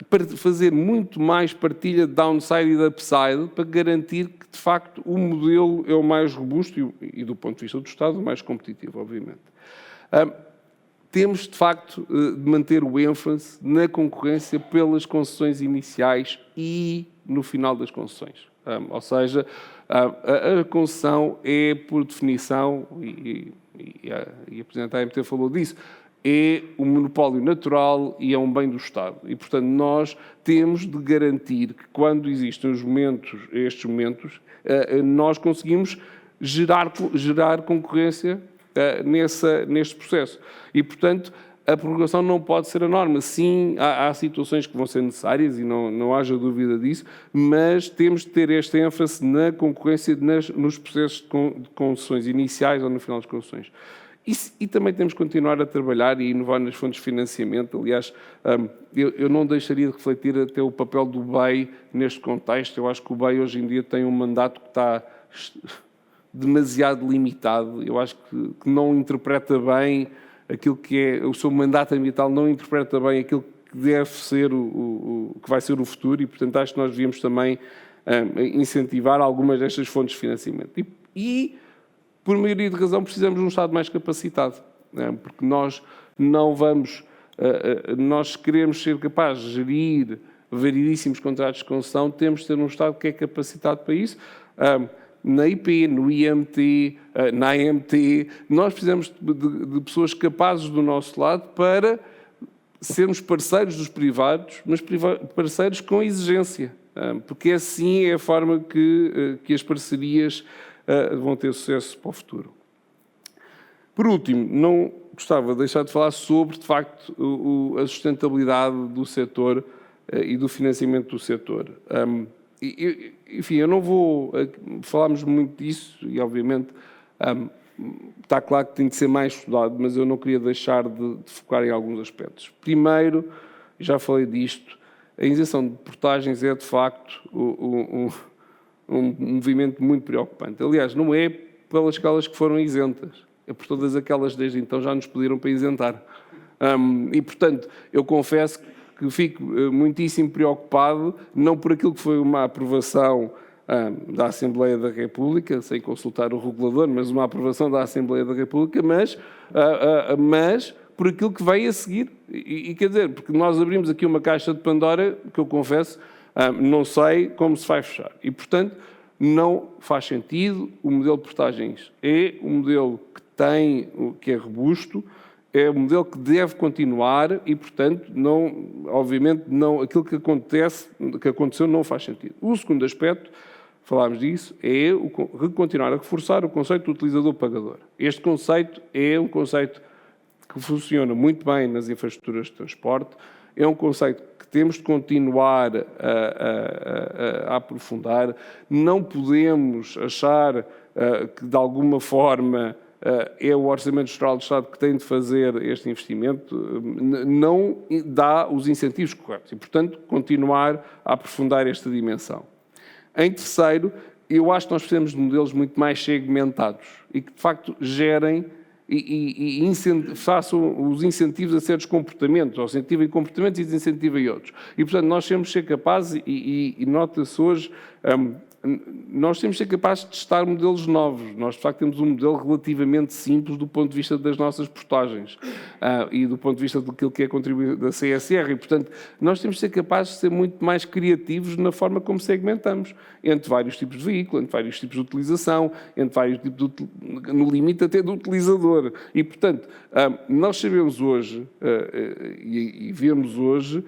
para fazer muito mais partilha de downside e de upside para garantir que, de facto, o modelo é o mais robusto e do ponto de vista do Estado, o mais competitivo, obviamente. Temos, de facto, de manter o ênfase na concorrência pelas concessões iniciais e no final das concessões. Ou seja, a concessão é, por definição, e a Presidente da AMT falou disso, é um monopólio natural e é um bem do Estado. E, portanto, nós temos de garantir que, quando existem estes momentos, nós conseguimos gerar concorrência neste processo. E, portanto, a prorrogação não pode ser a norma. Sim, há situações que vão ser necessárias e não haja dúvida disso, mas temos de ter este ênfase na concorrência nos processos de concessões iniciais ou no final das concessões. E também temos que continuar a trabalhar e inovar nas fontes de financiamento. Aliás, eu não deixaria de refletir até o papel do BEI neste contexto. Eu acho que o BEI hoje em dia tem um mandato que está demasiado limitado. Eu acho que não interpreta bem aquilo que é o seu mandato ambiental, não interpreta bem aquilo que deve ser que vai ser o futuro, e, portanto, acho que nós devíamos também incentivar algumas destas fontes de financiamento. E por maioria de razão, precisamos de um Estado mais capacitado, porque nós nós queremos ser capazes de gerir variedíssimos contratos de concessão, temos de ter um Estado que é capacitado para isso. Na IP, no IMT, na AMT, nós precisamos de pessoas capazes do nosso lado para sermos parceiros dos privados, mas parceiros com exigência, porque assim é a forma que as parcerias vão ter sucesso para o futuro. Por último, não gostava de deixar de falar sobre, de facto, a sustentabilidade do setor e do financiamento do setor. Enfim, eu não vou... Falámos muito disso e, obviamente, está claro que tem de ser mais estudado, mas eu não queria deixar de focar em alguns aspectos. Primeiro, já falei disto, a isenção de portagens é, de facto, um movimento muito preocupante. Aliás, não é pelas escalas que foram isentas, é por todas aquelas desde então já nos pediram para isentar. E, portanto, eu confesso que fico muitíssimo preocupado, não por aquilo que foi uma aprovação da Assembleia da República, sem consultar o regulador, mas uma aprovação da Assembleia da República, mas por aquilo que veio a seguir. E quer dizer, porque nós abrimos aqui uma caixa de Pandora, que eu confesso, não sei como se vai fechar. E, portanto, não faz sentido. O modelo de portagens é um modelo que é robusto, é um modelo que deve continuar e, portanto, obviamente, aquilo que aconteceu não faz sentido. O segundo aspecto, falámos disso, é continuar a reforçar o conceito do utilizador-pagador. Este conceito é um conceito que funciona muito bem nas infraestruturas de transporte, é um conceito que temos de continuar a aprofundar. Não podemos achar que, de alguma forma, é o Orçamento Geral do Estado que tem de fazer este investimento, não dá os incentivos corretos e, portanto, continuar a aprofundar esta dimensão. Em terceiro, eu acho que nós precisamos de modelos muito mais segmentados e que, de facto, gerem e façam os incentivos a certos comportamentos, ou incentivem comportamentos e desincentivem outros. E, portanto, nós temos de ser capazes, e nota-se hoje, nós temos de ser capazes de testar modelos novos. Nós, de facto, temos um modelo relativamente simples do ponto de vista das nossas portagens e do ponto de vista daquilo que é a contribuição da CSR. E, portanto, nós temos de ser capazes de ser muito mais criativos na forma como segmentamos, entre vários tipos de veículo, entre vários tipos de utilização, entre vários tipos no limite até do utilizador. E, portanto, nós sabemos hoje e vemos hoje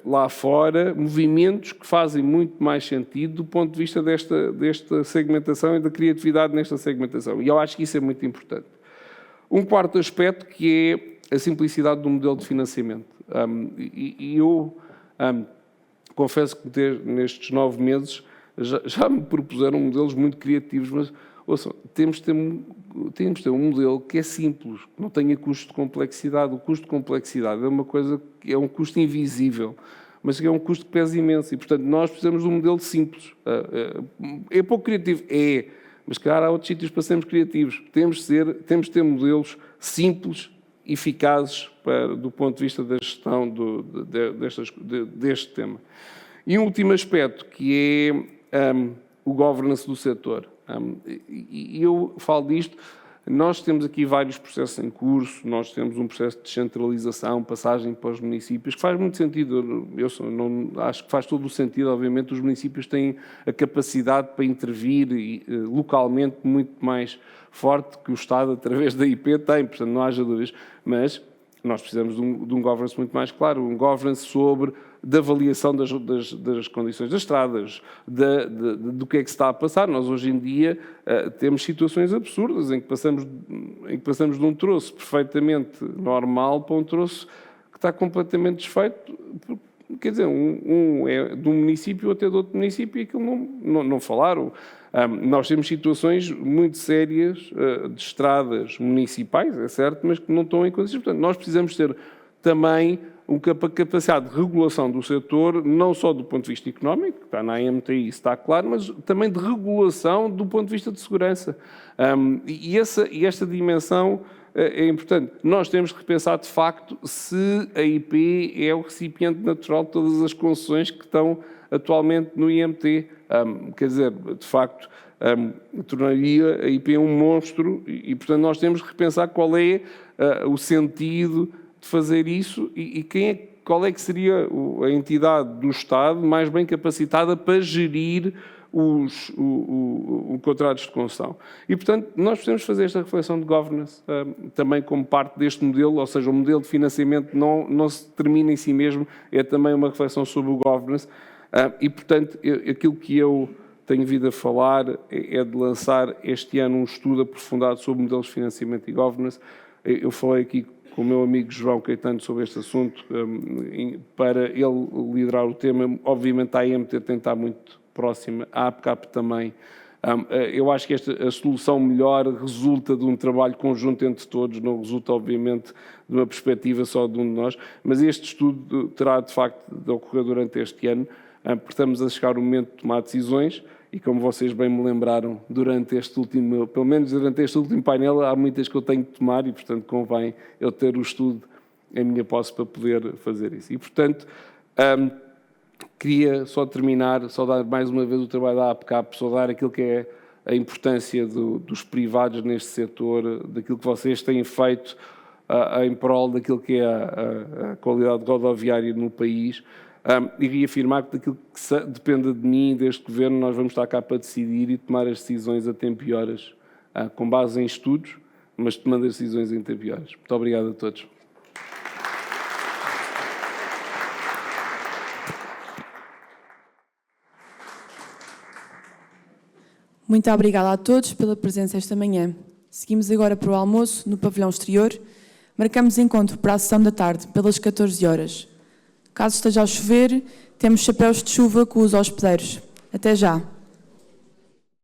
lá fora movimentos que fazem muito mais sentido do ponto de vista desta segmentação e da criatividade nesta segmentação. E eu acho que isso é muito importante. Um quarto aspecto que é a simplicidade do modelo de financiamento. Eu confesso que nestes 9 meses já me propuseram modelos muito criativos, mas ouçam, temos de ter um modelo que é simples, que não tenha custo de complexidade. O custo de complexidade é uma coisa que é um custo invisível, mas que é um custo que pesa imenso. E, portanto, nós precisamos de um modelo simples. É pouco criativo? É. Mas, claro, há outros sítios para sermos criativos. Temos de ter modelos simples, eficazes, do ponto de vista da gestão deste tema. E um último aspecto, que é o governance do setor. E eu falo disto, nós temos aqui vários processos em curso, nós temos um processo de descentralização, passagem para os municípios, que faz muito sentido, acho que faz todo o sentido, obviamente, os municípios têm a capacidade para intervir localmente muito mais forte que o Estado, através da IP, tem, portanto, não haja dúvidas, mas nós precisamos de um governance muito mais claro, um governance da avaliação das condições das estradas, do que é que se está a passar. Nós, hoje em dia, temos situações absurdas em que passamos de um troço perfeitamente normal para um troço que está completamente desfeito. Quer dizer, um é de um município, outro é de outro município, e aquilo não falaram. Nós temos situações muito sérias de estradas municipais, é certo, mas que não estão em condições. Portanto, nós precisamos ter também uma capacidade de regulação do setor, não só do ponto de vista económico, que está na AMTI, isso está claro, mas também de regulação do ponto de vista de segurança. E esta dimensão é importante. Nós temos que repensar, de facto, se a IP é o recipiente natural de todas as concessões que estão atualmente no IMT. Quer dizer, de facto, tornaria a IP um monstro e, portanto, nós temos que repensar qual é o sentido de fazer isso e qual é que seria a entidade do Estado mais bem capacitada para gerir os contratos de concessão. E, portanto, nós precisamos fazer esta reflexão de governance também como parte deste modelo, ou seja, o modelo de financiamento não se termina em si mesmo, é também uma reflexão sobre o governance. E, portanto, aquilo que eu tenho vindo a falar é de lançar este ano um estudo aprofundado sobre modelos de financiamento e governance. Eu falei aqui com o meu amigo João Caetano sobre este assunto, para ele liderar o tema. Obviamente a AMT tem de estar muito próxima, a APCAP também. Eu acho que a solução melhor resulta de um trabalho conjunto entre todos, não resulta, obviamente, de uma perspectiva só de um de nós, mas este estudo terá, de facto, de ocorrer durante este ano, porque estamos a chegar o momento de tomar decisões e, como vocês bem me lembraram, pelo menos durante este último painel, há muitas que eu tenho de tomar e, portanto, convém eu ter o estudo em minha posse para poder fazer isso. E, portanto, queria só terminar, só dar mais uma vez o trabalho da APCAP, só dar aquilo que é a importância dos privados neste setor, daquilo que vocês têm feito em prol daquilo que é a qualidade rodoviária no país. E reafirmar que daquilo que depende de mim, deste Governo, nós vamos estar cá para decidir e tomar as decisões a tempo e horas, com base em estudos, mas tomando as decisões em tempo e horas. Muito obrigado a todos. Muito obrigada a todos pela presença esta manhã. Seguimos agora para o almoço no pavilhão exterior. Marcamos encontro para a sessão da tarde, pelas 14 horas. Caso esteja a chover, temos chapéus de chuva com os hospedeiros. Até já!